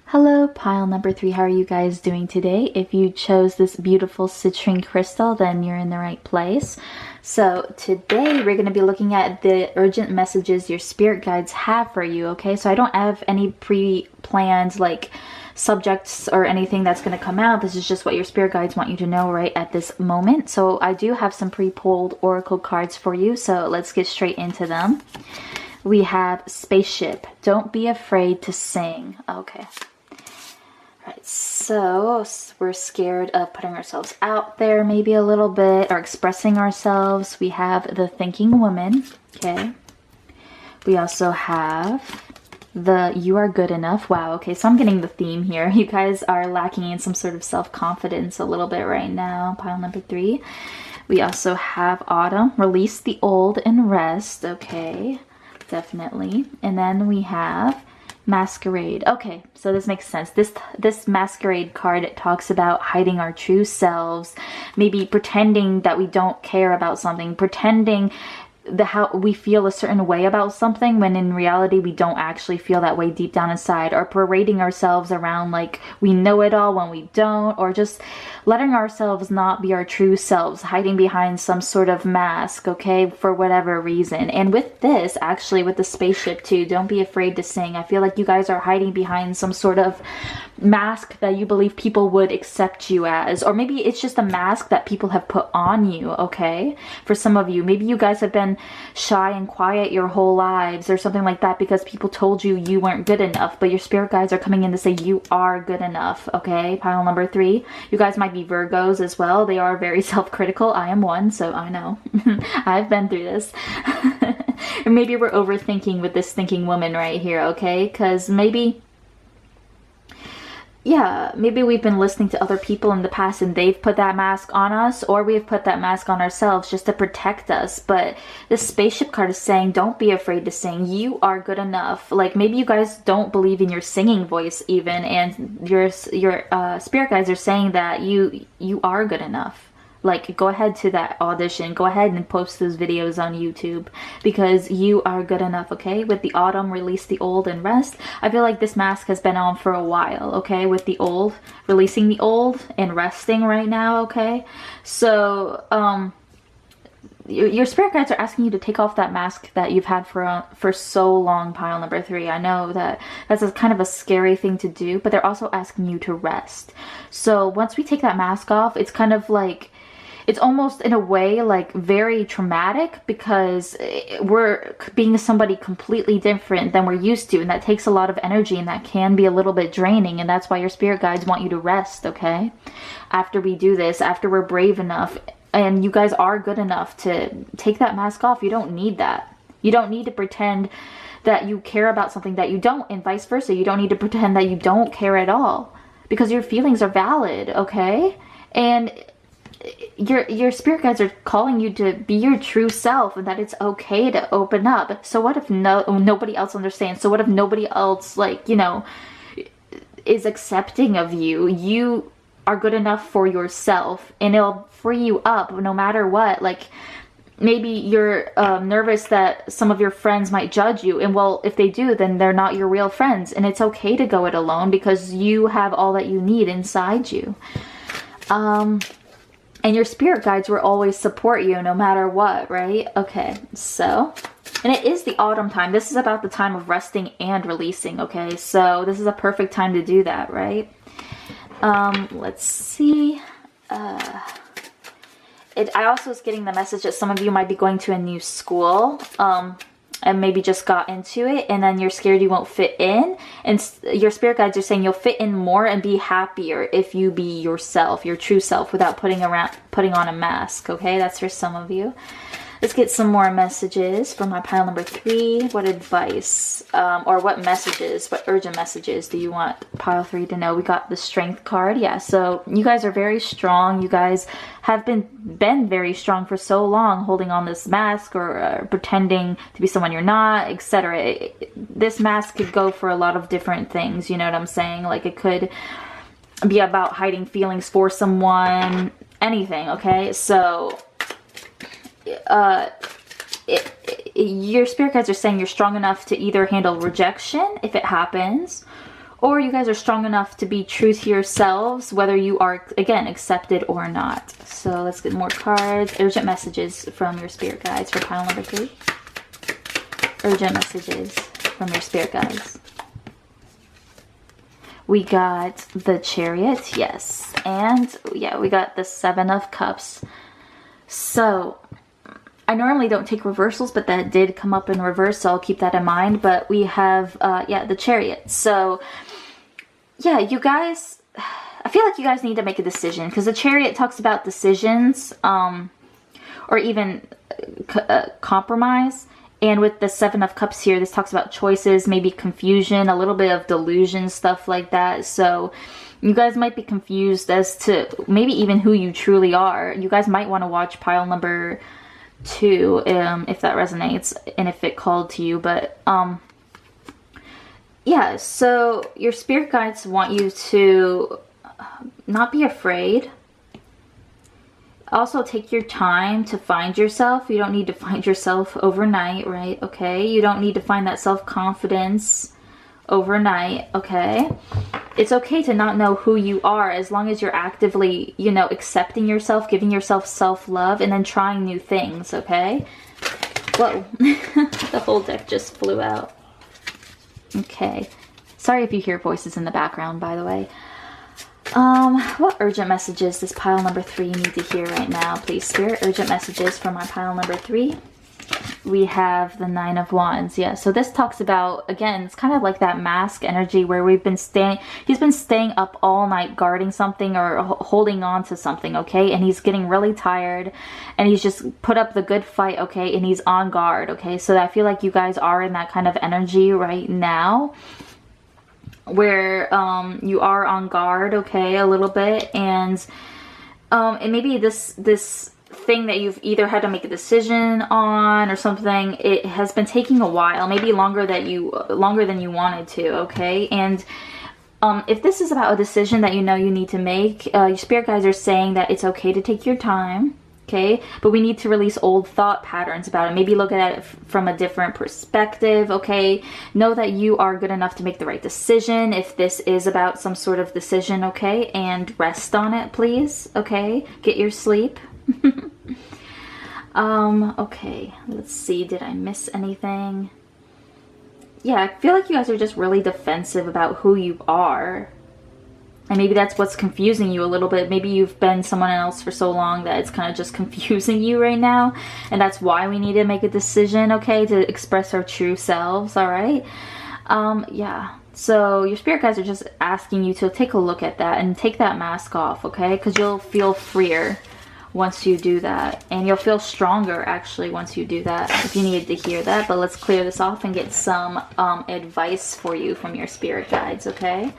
Speaker 1: Hello, pile number 3. How are you guys doing today? If you chose this beautiful citrine crystal, then you're in the right place. So today we're going to be looking at the urgent messages your spirit guides have for you, okay? So I don't have any pre-planned like subjects or anything that's going to come out. This is just what your spirit guides want you to know right at this moment. So I do have some pre-pulled oracle cards for you, so let's get straight into them. We have Spaceship. Don't be afraid to sing. Okay. Right, so we're scared of putting ourselves out there maybe a little bit, or expressing ourselves. We have the Thinking Woman, okay. We also have the You Are Good Enough. Wow, okay, so I'm getting the theme here. You guys are lacking in some sort of self-confidence a little bit right now, pile number 3. We also have Autumn. Release the old and rest, okay, definitely. And then we have Masquerade. Okay, so this makes sense. This Masquerade card talks about hiding our true selves, maybe pretending that we don't care about something, pretending how we feel a certain way about something when in reality we don't actually feel that way deep down inside, or parading ourselves around like we know it all when we don't, or just letting ourselves not be our true selves, hiding behind some sort of mask, okay, for whatever reason. And with this, actually with the Spaceship too, don't be afraid to sing. I feel like you guys are hiding behind some sort of mask that you believe people would accept you as, or maybe it's just a mask that people have put on you, okay? For some of you, maybe you guys have been shy and quiet your whole lives or something like that because people told you you weren't good enough, but your spirit guides are coming in to say you are good enough, okay? Pile number 3. You guys might be Virgos as well. They are very self-critical. I am one, so I know. I've been through this. Or maybe we're overthinking with this Thinking Woman right here, okay? Because maybe we've been listening to other people in the past and they've put that mask on us, or we've put that mask on ourselves just to protect us. But this Spaceship card is saying don't be afraid to sing. You are good enough. Like maybe you guys don't believe in your singing voice even, and your spirit guides are saying that you are good enough. Like, go ahead to that audition. Go ahead and post those videos on YouTube because you are good enough, okay? With the Autumn, release the old and rest. I feel like this mask has been on for a while, okay? With the old, releasing the old and resting right now, okay? So, your spirit guides are asking you to take off that mask that you've had for so long, pile number 3. I know that that's a kind of a scary thing to do, but they're also asking you to rest. So once we take that mask off, it's kind of like, it's almost in a way like very traumatic because we're being somebody completely different than we're used to, and that takes a lot of energy and that can be a little bit draining, and that's why your spirit guides want you to rest, okay? After we do this, after we're brave enough and you guys are good enough to take that mask off, you don't need that. You don't need to pretend that you care about something that you don't, and vice versa. You don't need to pretend that you don't care at all because your feelings are valid, okay? And your spirit guides are calling you to be your true self and that it's okay to open up. So what if nobody else understands? So what if nobody else, like, you know, is accepting of you? You are good enough for yourself and it'll free you up no matter what. Like, maybe you're nervous that some of your friends might judge you. And well, if they do, then they're not your real friends. And it's okay to go it alone because you have all that you need inside you. And your spirit guides will always support you no matter what, right? Okay, so, and it is the autumn time. This is about the time of resting and releasing, okay? So this is a perfect time to do that, right? Let's see. I also was getting the message that some of you might be going to a new school, and maybe just got into it, and then you're scared you won't fit in, and your spirit guides are saying you'll fit in more and be happier if you be yourself, your true self, without putting on a mask. Okay, that's for some of you. Let's get some more messages for my pile number 3. What advice, or what messages, what urgent messages do you want pile 3 to know? We got the Strength card. Yeah, so you guys are very strong. You guys have been very strong for so long, holding on this mask or pretending to be someone you're not, etc. This mask could go for a lot of different things. You know what I'm saying? Like, it could be about hiding feelings for someone, anything. Okay, so your spirit guides are saying you're strong enough to either handle rejection if it happens, or you guys are strong enough to be true to yourselves, whether you are, again, accepted or not. So let's get more cards. Urgent messages from your spirit guides for pile number 3. Urgent messages from your spirit guides. We got the Chariot, yes, and yeah, we got the 7 of Cups. So I normally don't take reversals, but that did come up in reverse, so I'll keep that in mind. But we have, yeah, the Chariot. So, yeah, you guys, I feel like you guys need to make a decision, because the Chariot talks about decisions, or even compromise. And with the 7 of Cups here, this talks about choices, maybe confusion, a little bit of delusion, stuff like that. So you guys might be confused as to maybe even who you truly are. You guys might want to watch pile number 2, if that resonates and if it called to you. But yeah, so your spirit guides want you to not be afraid. Also, take your time to find yourself. You don't need to find yourself overnight, right? Okay, you don't need to find that self-confidence overnight. Okay, it's okay to not know who you are, as long as you're actively, you know, accepting yourself, giving yourself self-love, and then trying new things. Okay, whoa. The whole deck just flew out. Okay, sorry if you hear voices in the background, by the way. What urgent messages does pile number 3 need to hear right now, please, Spirit? Urgent messages for my pile number 3. We have the 9 of Wands. Yeah, so this talks about, again, it's kind of like that mask energy where he's been staying up all night guarding something or holding on to something, okay? And he's getting really tired, and he's just put up the good fight, okay? And he's on guard, okay? So I feel like you guys are in that kind of energy right now, where you are on guard, okay, a little bit, and maybe this thing that you've either had to make a decision on or something, it has been taking a while, maybe longer than you wanted to, okay? And if this is about a decision that you know you need to make, your spirit guides are saying that it's okay to take your time. Okay, but we need to release old thought patterns about it. Maybe look at it from a different perspective, okay? Know that you are good enough to make the right decision if this is about some sort of decision, okay? And rest on it, please, okay? Get your sleep. Okay, let's see. Did I miss anything? Yeah, I feel like you guys are just really defensive about who you are. And maybe that's what's confusing you a little bit. Maybe you've been someone else for so long that it's kind of just confusing you right now. And that's why we need to make a decision, okay? To express our true selves, all right? Yeah. So your spirit guides are just asking you to take a look at that and take that mask off, okay? Because you'll feel freer once you do that. And you'll feel stronger, actually, once you do that, if you needed to hear that. But let's clear this off and get some advice for you from your spirit guides, okay?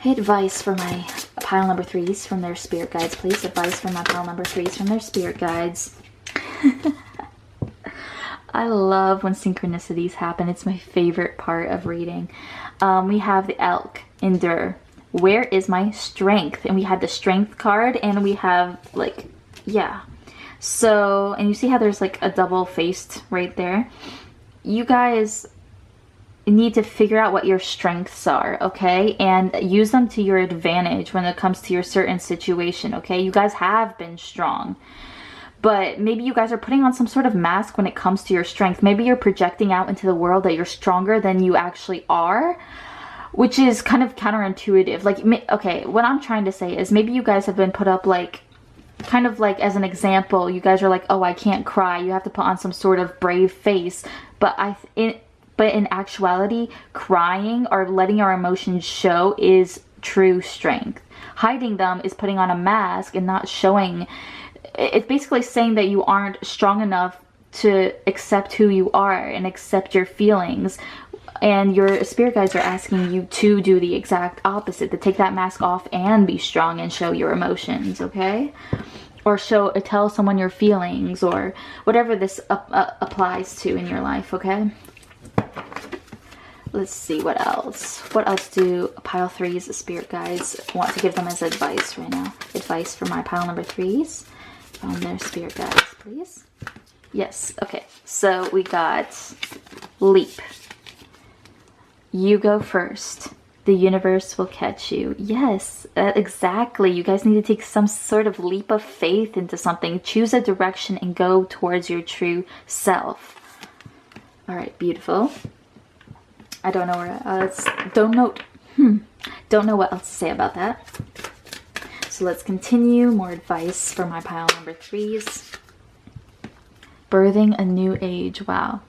Speaker 1: Advice for my pile number 3s from their spirit guides, please. Advice for my pile number 3s from their spirit guides. I love when synchronicities happen. It's my favorite part of reading. We have the Elk, Endure. Where is my strength? And we had the Strength card, and we have, like, yeah. So, and you see how there's like a double faced right there? You guys need to figure out what your strengths are, okay? And use them to your advantage when it comes to your certain situation, okay? You guys have been strong, but maybe you guys are putting on some sort of mask when it comes to your strength. Maybe you're projecting out into the world that you're stronger than you actually are, which is kind of counterintuitive. Like, okay, what I'm trying to say is maybe you guys have been put up like, kind of like as an example, you guys are like, oh, I can't cry. You have to put on some sort of brave face. But in actuality, crying or letting our emotions show is true strength. Hiding them is putting on a mask and not showing. It's basically saying that you aren't strong enough to accept who you are and accept your feelings. And your spirit guides are asking you to do the exact opposite, to take that mask off and be strong and show your emotions, okay? Or tell someone your feelings, or whatever this applies to in your life, okay? Let's see what else. What else do pile 3's spirit guides want to give them as advice right now? Advice for my pile number 3's from their spirit guides, please. Yes, okay. So we got leap. You go first. The universe will catch you. Yes, exactly. You guys need to take some sort of leap of faith into something. Choose a direction and go towards your true self. All right, beautiful. I don't know where don't know what else to say about that. So let's continue. More advice for my pile number 3's. Birthing a new age. Wow.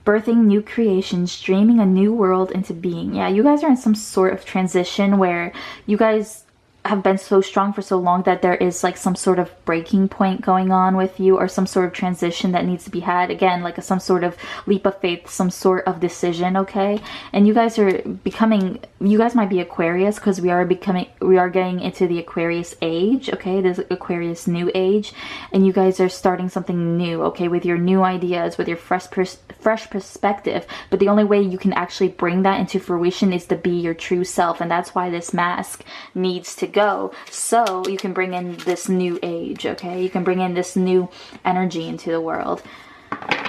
Speaker 1: Birthing new creations, dreaming a new world into being. Yeah, you guys are in some sort of transition where you guys have been so strong for so long that there is like some sort of breaking point going on with you, or some sort of transition that needs to be had. Again, like some sort of leap of faith, some sort of decision, okay? And you guys are becoming, you guys might be Aquarius, because we are getting into the Aquarius age, okay? This Aquarius new age, and you guys are starting something new, okay? With your new ideas, with your fresh perspective. But the only way you can actually bring that into fruition is to be your true self, and that's why this mask needs to go, so you can bring in this new age, okay? You can bring in this new energy into the world.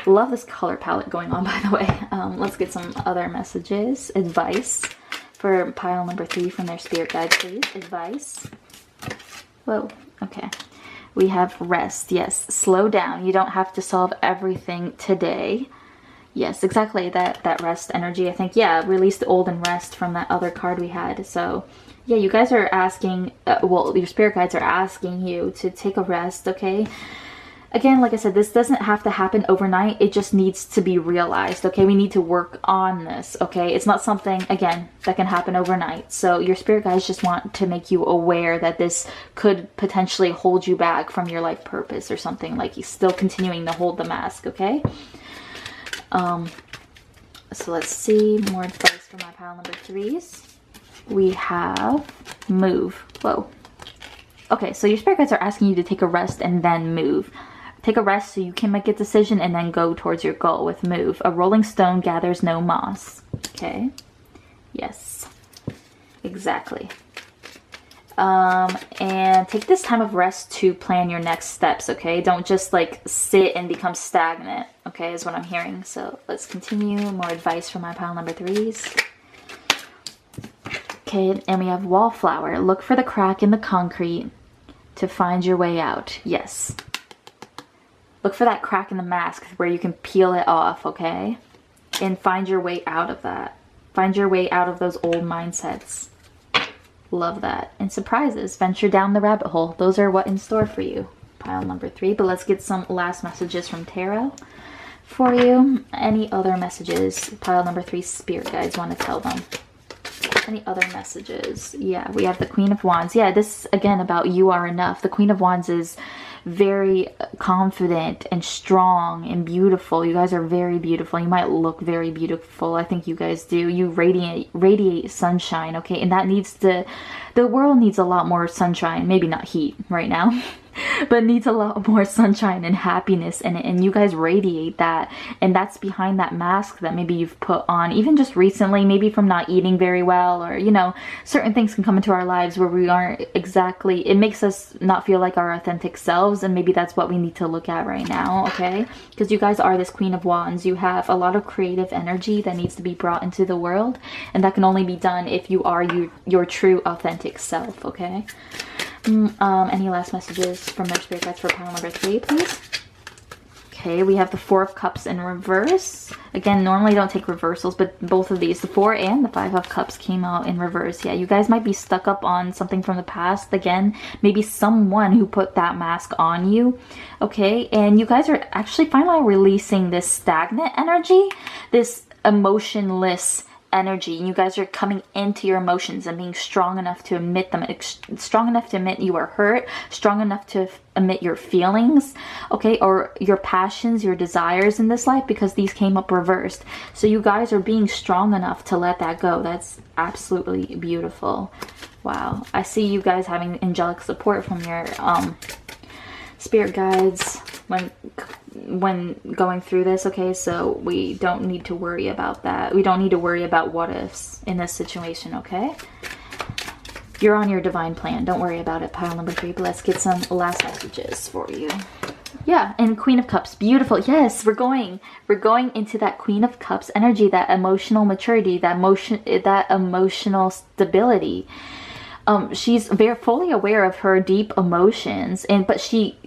Speaker 1: Love this color palette going on, by the way. Let's get some other messages. Advice for pile number 3 from their spirit guides, please. Advice. Whoa, okay. We have rest. Yes, slow down. You don't have to solve everything today. Yes, exactly, that rest energy. I think, yeah, release the old and rest from that other card we had. So yeah, you guys are asking, well, your spirit guides are asking you to take a rest, okay? Again, like I said, this doesn't have to happen overnight. It just needs to be realized, okay? We need to work on this, okay? It's not something, again, that can happen overnight. So your spirit guides just want to make you aware that this could potentially hold you back from your life purpose or something, like you're still continuing to hold the mask, okay? So let's see, more advice for my pile number 3's. We have move. Whoa. Okay, so your spirit guides are asking you to take a rest and then move. Take a rest so you can make a decision and then go towards your goal with move. A rolling stone gathers no moss. Okay. Yes. Exactly. And take this time of rest to plan your next steps, okay? Don't just like sit and become stagnant, okay, is what I'm hearing. So let's continue. More advice from my pile number 3's. Okay, and we have wallflower. Look for the crack in the concrete to find your way out. Yes. Look for that crack in the mask where you can peel it off, okay? And find your way out of that. Find your way out of those old mindsets. Love that. And surprises. Venture down the rabbit hole. Those are what in store for you. Pile number 3. But let's get some last messages from tarot for you. Any other messages pile number 3 spirit guides want to tell them? Any other messages? Yeah, we have the Queen of Wands. Yeah, this again about you are enough. The Queen of Wands is very confident and strong and beautiful. You guys are very beautiful. You might look very beautiful. I think you guys do. You radiate sunshine, okay? And that needs to, the world needs a lot more sunshine. Maybe not heat right now. but needs a lot more sunshine and happiness in it, and you guys radiate that, and that's behind that mask that maybe you've put on even just recently, maybe from not eating very well, or you know, certain things can come into our lives where we aren't exactly, it makes us not feel like our authentic selves, and maybe that's what we need to look at right now, okay? Because you guys are this Queen of Wands. You have a lot of creative energy that needs to be brought into the world, and that can only be done if you are your true authentic self, okay? Any last messages from their spirit guides for pile number 3, please? Okay, we have the Four of Cups in reverse. Again, normally don't take reversals, but both of these, the 4 and the 5 of Cups, came out in reverse. Yeah, you guys might be stuck up on something from the past. Again, maybe someone who put that mask on you. Okay, and you guys are actually finally releasing this stagnant energy, this emotionless energy. You guys are coming into your emotions and being strong enough to admit them, strong enough to admit you are hurt, strong enough to admit your feelings, okay, or your passions, your desires in this life, because these came up reversed. So you guys are being strong enough to let that go. That's absolutely beautiful. Wow. I see you guys having angelic support from your spirit guides when going through this, okay? So we don't need to worry about that. We don't need to worry about what ifs in this situation, okay? You're on your divine plan. Don't worry about it, pile number 3. But let's get some last messages for you. Yeah, and Queen of Cups, beautiful. Yes, we're going into that Queen of Cups energy, that emotional maturity, that emotional stability. She's very fully aware of her deep emotions, but she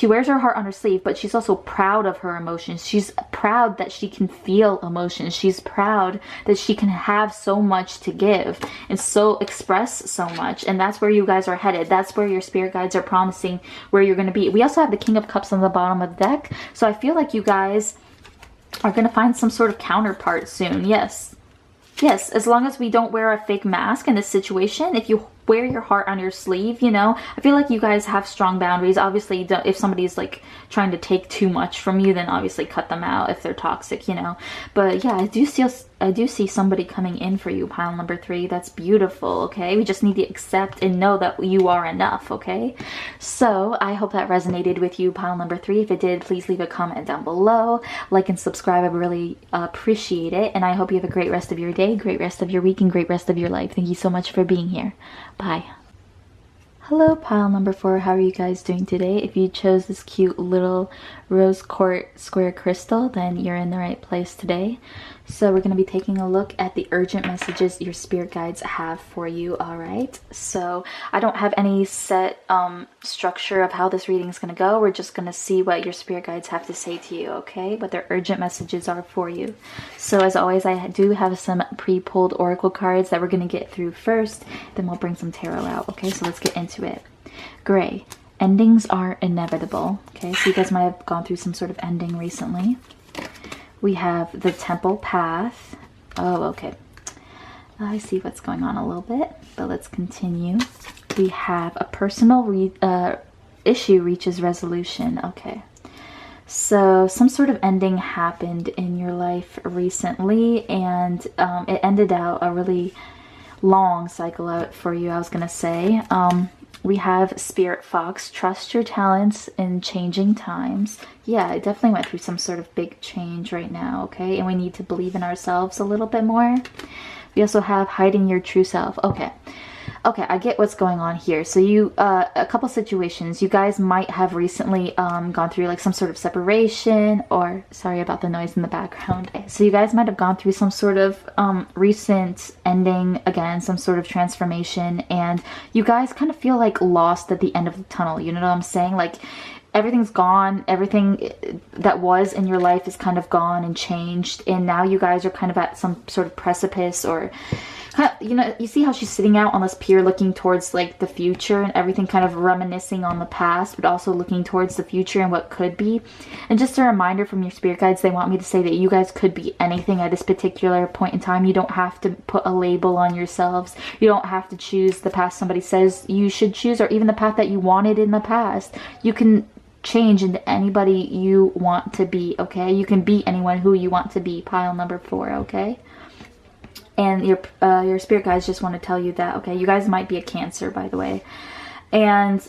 Speaker 1: wears her heart on her sleeve, but she's also proud of her emotions. She's proud that she can feel emotions. She's proud that she can have so much to give and so express so much. And that's where you guys are headed. That's where your spirit guides are promising where you're going to be. We also have the King of Cups on the bottom of the deck. So I feel like you guys are going to find some sort of counterpart soon. Yes. Yes, as long as we don't wear a fake mask in this situation, if you wear your heart on your sleeve, you know, I feel like you guys have strong boundaries. Obviously, if somebody's like trying to take too much from you, then obviously cut them out if they're toxic, you know. But yeah, I do see somebody coming in for you, pile number 3. That's beautiful, okay? We just need to accept and know that you are enough, okay? So I hope that resonated with you, pile number 3. If it did, please leave a comment down below. Like and subscribe. I really appreciate it. And I hope you have a great rest of your day, great rest of your week, and great rest of your life. Thank you so much for being here. Bye. Hello, pile number 4. How are you guys doing today? If you chose this cute little rose quartz square crystal, then you're in the right place today. So we're going to be taking a look at the urgent messages your spirit guides have for you, all right? So I don't have any set structure of how this reading is going to go. We're just going to see what your spirit guides have to say to you, okay? What their urgent messages are for you. So as always, I do have some pre-pulled oracle cards that we're going to get through first. Then we'll bring some tarot out, okay? So let's get into it. Gray. Endings are inevitable. Okay, so you guys might have gone through some sort of ending recently. We have the Temple Path. Oh, okay. I see what's going on a little bit, but let's continue. We have a personal issue reaches resolution. Okay. So some sort of ending happened in your life recently, and it ended out a really long cycle out for you, I was going to say. We have Spirit Fox, trust your talents in changing times. Yeah, I definitely went through some sort of big change right now, okay? And we need to believe in ourselves a little bit more. We also have hiding your true self. Okay. Okay, I get what's going on here. So you, a couple situations. You guys might have recently gone through like some sort of separation, or sorry about the noise in the background. So you guys might have gone through some sort of recent ending, again, some sort of transformation, and you guys kind of feel like lost at the end of the tunnel. You know what I'm saying? Like everything's gone, everything that was in your life is kind of gone and changed, and now you guys are kind of at some sort of precipice, or you know, you see how she's sitting out on this pier looking towards like the future, and everything kind of reminiscing on the past, but also looking towards the future and what could be. And just a reminder from your spirit guides, they want me to say that you guys could be anything at this particular point in time. You don't have to put a label on yourselves. You don't have to choose the path somebody says you should choose, or even the path that you wanted in the past. You can change into anybody you want to be, okay? You can be anyone who you want to be, pile number 4, okay? And your spirit guides just want to tell you that, okay, you guys might be a Cancer, by the way. And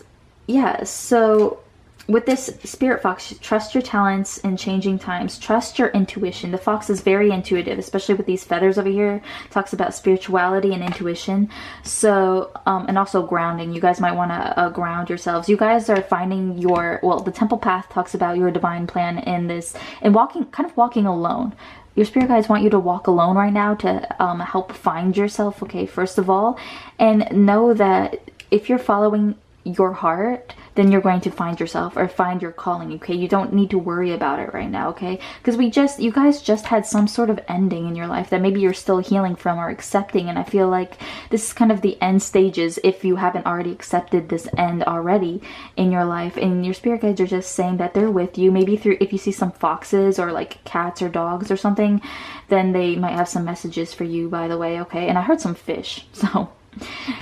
Speaker 1: yeah, so with this spirit fox, trust your talents in changing times. Trust your intuition. The fox is very intuitive, especially with these feathers over here. Talks about spirituality and intuition. So, and also grounding. You guys might want to ground yourselves. You guys are finding your, well, the temple path talks about your divine plan in this, and walking, kind of walking alone. Your spirit guides want you to walk alone right now to help find yourself, okay, first of all. And know that if you're following your heart, then you're going to find yourself or find your calling, okay? You don't need to worry about it right now, okay? Because you guys just had some sort of ending in your life that maybe you're still healing from or accepting, and I feel like this is kind of the end stages if you haven't already accepted this end already in your life. And your spirit guides are just saying that they're with you. Maybe through, if you see some foxes or like cats or dogs or something, then they might have some messages for you, by the way, okay? And I heard some fish, so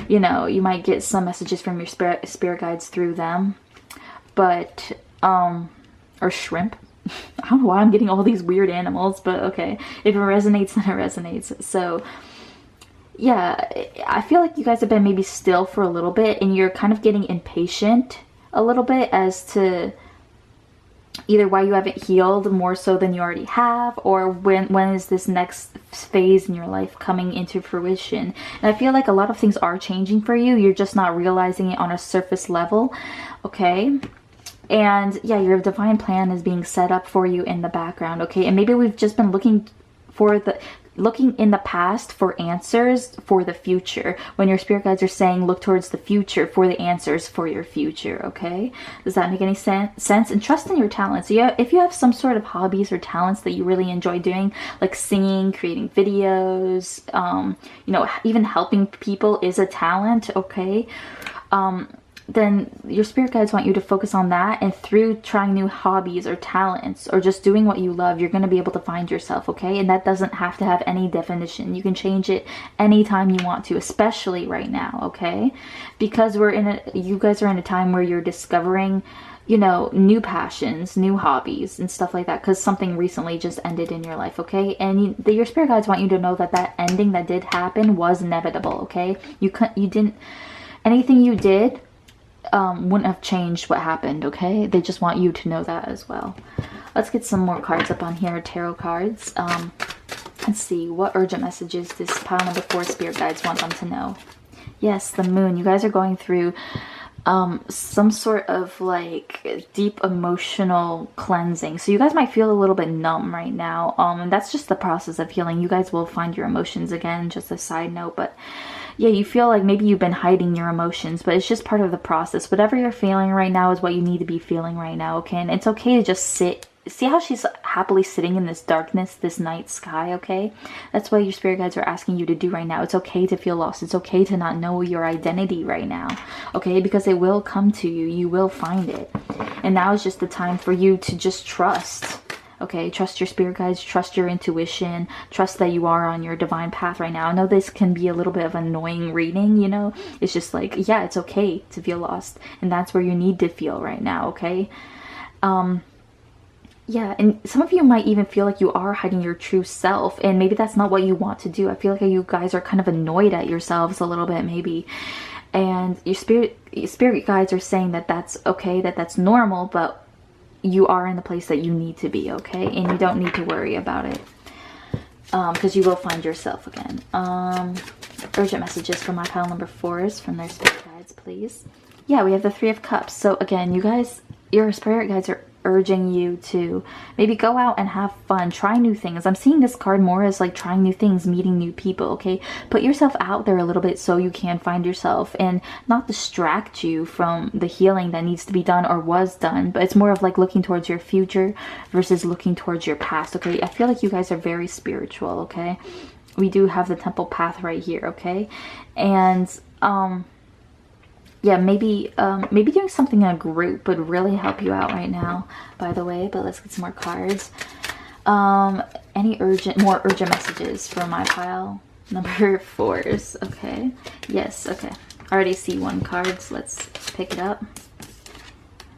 Speaker 1: you know, you might get some messages from your spirit guides through them. But or shrimp. I don't know why I'm getting all these weird animals, but okay, if it resonates, then it resonates. So yeah, I feel like you guys have been maybe still for a little bit, and you're kind of getting impatient a little bit as to either why you haven't healed more so than you already have, or when is this next phase in your life coming into fruition. And I feel like a lot of things are changing for you. You're just not realizing it on a surface level, okay? And yeah, your divine plan is being set up for you in the background, okay? And maybe we've just been looking in the past for answers for the future, when your spirit guides are saying look towards the future for the answers for your future, okay? Does that make any sense? And trust in your talents. Yeah, if you have some sort of hobbies or talents that you really enjoy doing, like singing, creating videos, you know, even helping people is a talent, okay? Then your spirit guides want you to focus on that, and through trying new hobbies or talents or just doing what you love, you're going to be able to find yourself, okay? And that doesn't have to have any definition. You can change it anytime you want to, especially right now, okay? Because you guys are in a time where you're discovering, you know, new passions, new hobbies and stuff like that, because something recently just ended in your life, okay? And your spirit guides want you to know that that ending that did happen was inevitable, okay? Anything you did wouldn't have changed what happened, okay? They just want you to know that as well. Let's get some more cards up on here, tarot cards. Let's see, what urgent messages this pile number 4 spirit guides want them to know. Yes, the moon. You guys are going through some sort of like deep emotional cleansing. So you guys might feel a little bit numb right now. And that's just the process of healing. You guys will find your emotions again, just a side note, but yeah, you feel like maybe you've been hiding your emotions, but it's just part of the process. Whatever you're feeling right now is what you need to be feeling right now, okay? And it's okay to just sit. See how she's happily sitting in this darkness, this night sky, okay? That's what your spirit guides are asking you to do right now. It's okay to feel lost. It's okay to not know your identity right now, okay? Because it will come to you. You will find it. And now is just the time for you to just trust. Okay, trust your spirit guides, trust your intuition, trust that you are on your divine path right now. I know this can be a little bit of annoying reading, you know? It's just like, yeah, it's okay to feel lost. And that's where you need to feel right now, okay? Yeah, and some of you might even feel like you are hiding your true self, and maybe that's not what you want to do. I feel like you guys are kind of annoyed at yourselves a little bit, maybe. And your spirit guides are saying that that's okay, that that's normal, but you are in the place that you need to be, okay? And you don't need to worry about it, because you will find yourself again. Urgent messages for my pile number 4s from their spirit guides, please. Yeah, we have the 3 of Cups. So again, you guys, your spirit guides are urging you to maybe go out and have fun, try new things. I'm seeing this card more as like trying new things, meeting new people, okay? Put yourself out there a little bit so you can find yourself and not distract you from the healing that needs to be done or was done, but it's more of like looking towards your future versus looking towards your past, okay? I feel like you guys are very spiritual, okay? We do have the temple path right here, okay? And yeah, maybe doing something in a group would really help you out right now, by the way. But let's get some more cards. More urgent messages for my pile number 4s. Okay. Yes. Okay. I already see 1 card, so let's pick it up.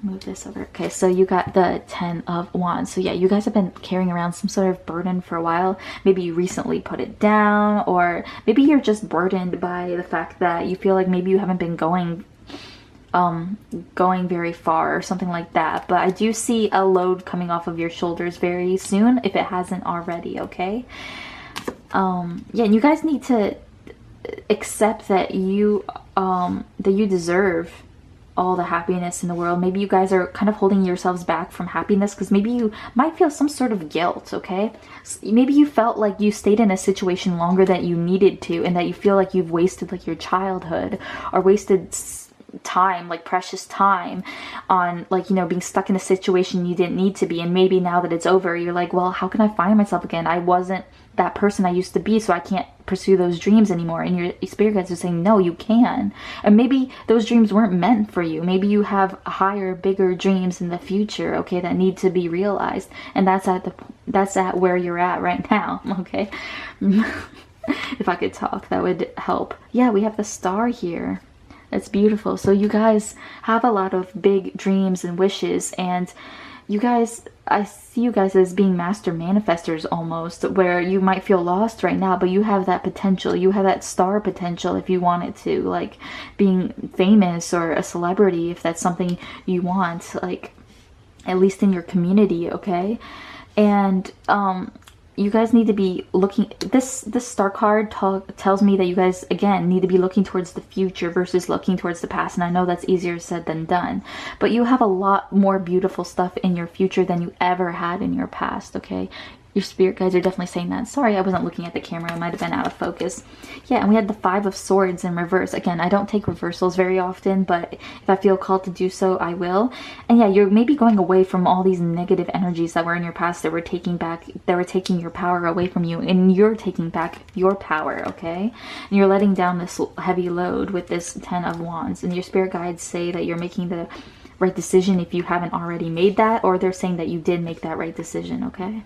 Speaker 1: Move this over. Okay, so you got the 10 of Wands. So yeah, you guys have been carrying around some sort of burden for a while. Maybe you recently put it down, or maybe you're just burdened by the fact that you feel like maybe you haven't been going going very far or something like that. But I do see a load coming off of your shoulders very soon, if it hasn't already, okay? Yeah, and you guys need to accept that you deserve all the happiness in the world. Maybe you guys are kind of holding yourselves back from happiness because maybe you might feel some sort of guilt, okay? Maybe you felt like you stayed in a situation longer than you needed to, and that you feel like you've wasted like your childhood or wasted time, like precious time on, like, you know, being stuck in a situation you didn't need to be. And maybe now that it's over, you're like, well, how can I find myself again? I wasn't that person I used to be, so I can't pursue those dreams anymore. And your spirit guides are saying, no, you can. And maybe those dreams weren't meant for you. Maybe you have higher, bigger dreams in the future, okay, that need to be realized. And that's at where you're at right now, okay? If I could talk, that would help. Yeah, we have the star here. That's beautiful. So you guys have a lot of big dreams and wishes, and you guys, I see you guys as being master manifestors almost, where you might feel lost right now, but you have that potential. You have that star potential if you wanted to, like being famous or a celebrity, if that's something you want, like at least in your community, okay? And you guys need to be looking, this star card tells me that you guys, again, need to be looking towards the future versus looking towards the past. And I know that's easier said than done, but you have a lot more beautiful stuff in your future than you ever had in your past, okay? Your spirit guides are definitely saying that. Sorry, I wasn't looking at the camera. I might have been out of focus. Yeah, and we had the 5 of Swords in reverse. Again, I don't take reversals very often, but if I feel called to do so, I will. And yeah, you're maybe going away from all these negative energies that were in your past that were taking your power away from you, and you're taking back your power, okay? And you're letting down this heavy load with this 10 of Wands. And your spirit guides say that you're making the right decision if you haven't already made that, or they're saying that you did make that right decision, okay?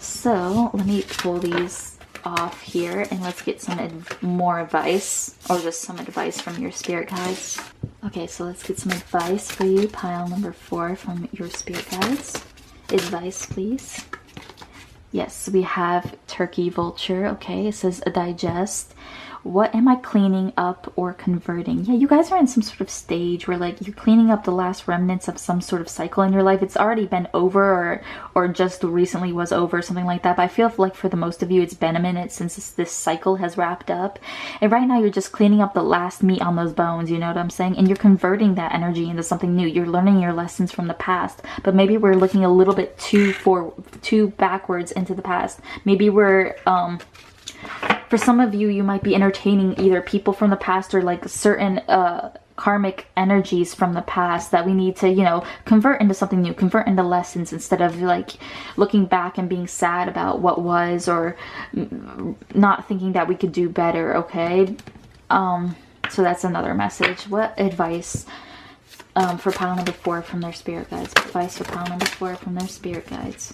Speaker 1: So let me pull these off here and let's get some more advice, or just some advice from your spirit guides. Okay, so let's get some advice for you. Pile number 4 from your spirit guides. Advice, please. Yes, we have Turkey Vulture. Okay, it says digest. What am I cleaning up or converting? Yeah, you guys are in some sort of stage where like you're cleaning up the last remnants of some sort of cycle in your life. It's already been over, or just recently was over, something like that. But I feel like for the most of you, it's been a minute since this cycle has wrapped up. And right now you're just cleaning up the last meat on those bones, you know what I'm saying? And you're converting that energy into something new. You're learning your lessons from the past, but maybe we're looking a little bit too backwards into the past. Maybe we're, for some of you, you might be entertaining either people from the past or like certain karmic energies from the past that we need to, you know, convert into something new, convert into lessons, instead of like looking back and being sad about what was, or not thinking that we could do better, okay? So that's another message. What advice for pile number 4 from their spirit guides? Advice for pile number 4 from their spirit guides.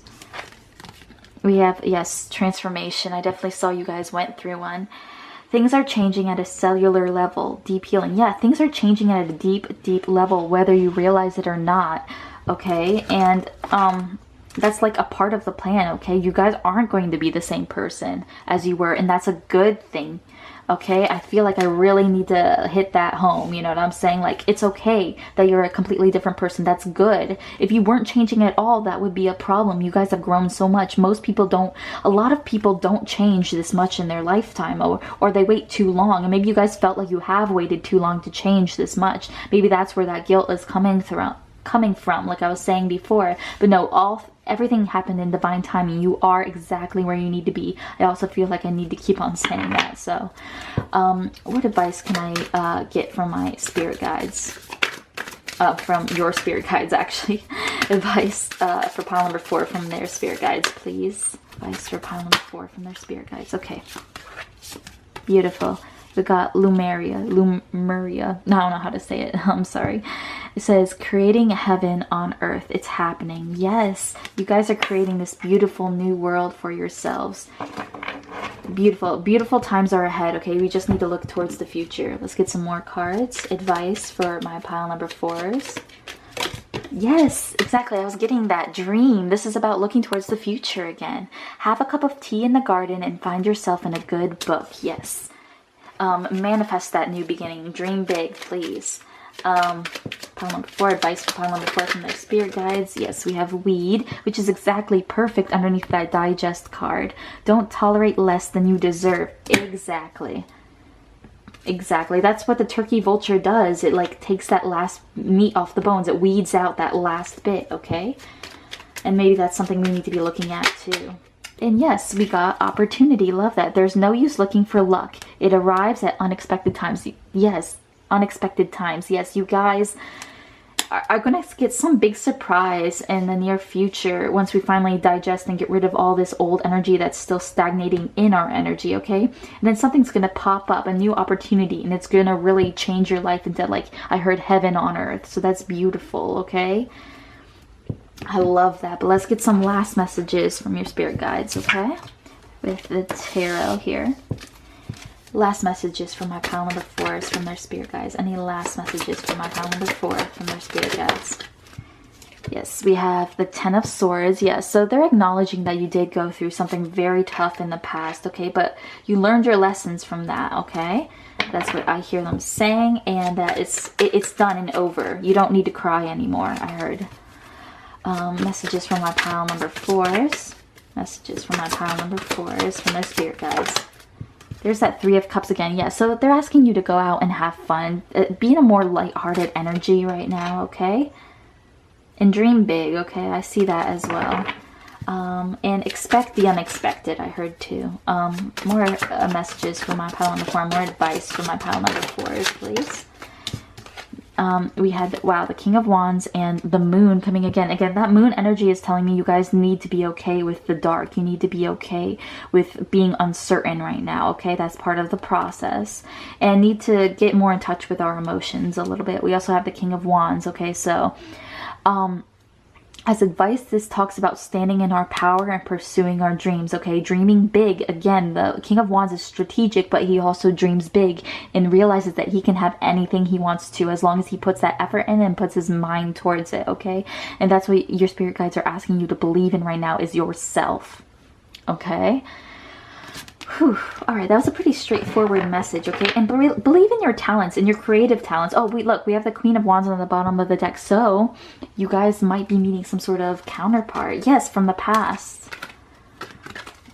Speaker 1: We have, yes, transformation. I definitely saw you guys went through one. Things are changing at a cellular level. Deep healing. Yeah, things are changing at a deep, deep level, whether you realize it or not. Okay, and that's like a part of the plan, okay? You guys aren't going to be the same person as you were, and that's a good thing. Okay, I feel like I really need to hit that home, you know what I'm saying? Like, it's okay that you're a completely different person. That's good. If you weren't changing at all, that would be a problem. You guys have grown so much. Most people don't, a lot of people don't change this much in their lifetime, or they wait too long. And maybe you guys felt like you have waited too long to change this much. Maybe that's where that guilt is coming from, like I was saying before. But no, everything happened in divine timing. You are exactly where you need to be. I also feel like I need to keep on saying that. So what advice can I get from my spirit guides? From your spirit guides, actually. Advice for pile number 4 from their spirit guides, please. Advice for pile number 4 from their spirit guides. Okay, beautiful. We got Lumeria. No, I don't know how to say it. I'm sorry. It says, creating heaven on earth. It's happening. Yes, you guys are creating this beautiful new world for yourselves. Beautiful, beautiful times are ahead, okay? We just need to look towards the future. Let's get some more cards. Advice for my pile number 4s. Yes, exactly. I was getting that dream. This is about looking towards the future again. Have a cup of tea in the garden and find yourself in a good book. Yes. Manifest that new beginning. Dream big, please. Pile number 4, advice for pile number 4 from their spirit guides. Yes, we have weed, which is exactly perfect underneath that digest card. Don't tolerate less than you deserve. Exactly. Exactly. That's what the turkey vulture does. It like takes that last meat off the bones. It weeds out that last bit, okay? And maybe that's something we need to be looking at too. And yes, we got opportunity. Love that. There's no use looking for luck. It arrives at unexpected times. Yes, unexpected times. Yes, you guys are going to get some big surprise in the near future once we finally digest and get rid of all this old energy that's still stagnating in our energy, okay? And then something's going to pop up, a new opportunity, and it's going to really change your life into, like, I heard, heaven on earth. So that's beautiful, okay? I love that. But let's get some last messages from your spirit guides, okay? With the tarot here. Last messages from my pile number 4 is from their spirit guides. Any last messages from my pile number 4 from their spirit guides? Yes, we have the 10 of Swords. Yes, so they're acknowledging that you did go through something very tough in the past, okay? But you learned your lessons from that, okay? That's what I hear them saying, and that it's done and over. You don't need to cry anymore, I heard. Messages from my pile number 4s. Messages from my pile number 4s from their spirit guides. There's that 3 of Cups again. Yeah, so they're asking you to go out and have fun. Be in a more lighthearted energy right now, okay? And dream big, okay? I see that as well. And expect the unexpected, I heard too. More messages from my pile number 4. More advice from my pile number 4s, please. We had, wow, the King of Wands and the Moon coming again. Again, that Moon energy is telling me you guys need to be okay with the dark. You need to be okay with being uncertain right now, okay? That's part of the process. And need to get more in touch with our emotions a little bit. We also have the King of Wands, okay? So, as advice, this talks about standing in our power and pursuing our dreams, okay? Dreaming big. Again, the King of Wands is strategic, but he also dreams big and realizes that he can have anything he wants to as long as he puts that effort in and puts his mind towards it, okay? And that's what your spirit guides are asking you to believe in right now, is yourself, okay? Whew. All right, that was a pretty straightforward message, okay? And believe in your talents, in your creative talents. Oh, look, we have the Queen of Wands on the bottom of the deck. So you guys might be meeting some sort of counterpart. Yes, from the past.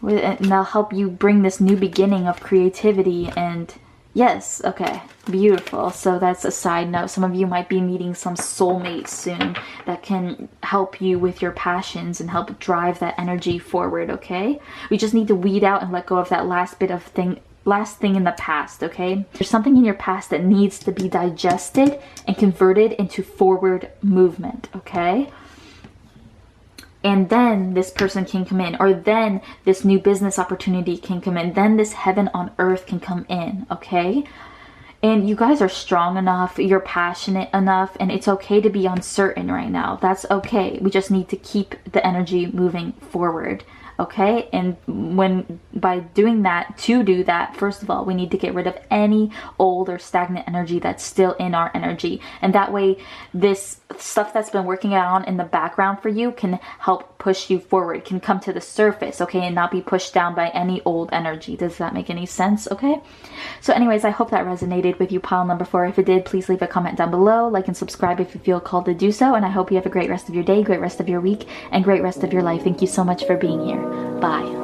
Speaker 1: And they'll help you bring this new beginning of creativity and... Yes, okay, beautiful. So that's a side note. Some of you might be meeting some soulmate soon that can help you with your passions and help drive that energy forward, okay? We just need to weed out and let go of that last thing in the past, okay? There's something in your past that needs to be digested and converted into forward movement, okay? And then this person can come in, or then this new business opportunity can come in, then this heaven on earth can come in, okay? And you guys are strong enough, you're passionate enough, and it's okay to be uncertain right now. That's okay. We just need to keep the energy moving forward, okay? And by doing that, to do that, first of all, we need to get rid of any old or stagnant energy that's still in our energy. And that way, this stuff that's been working on in the background for you can help push you forward, can come to the surface, okay, and not be pushed down by any old energy. Does that make any sense? Okay, so anyways, I hope that resonated with you, pile number 4. If it did, please leave a comment down below, like and subscribe if you feel called to do so, and I hope you have a great rest of your day, great rest of your week, and great rest of your life. Thank you so much for being here. Bye.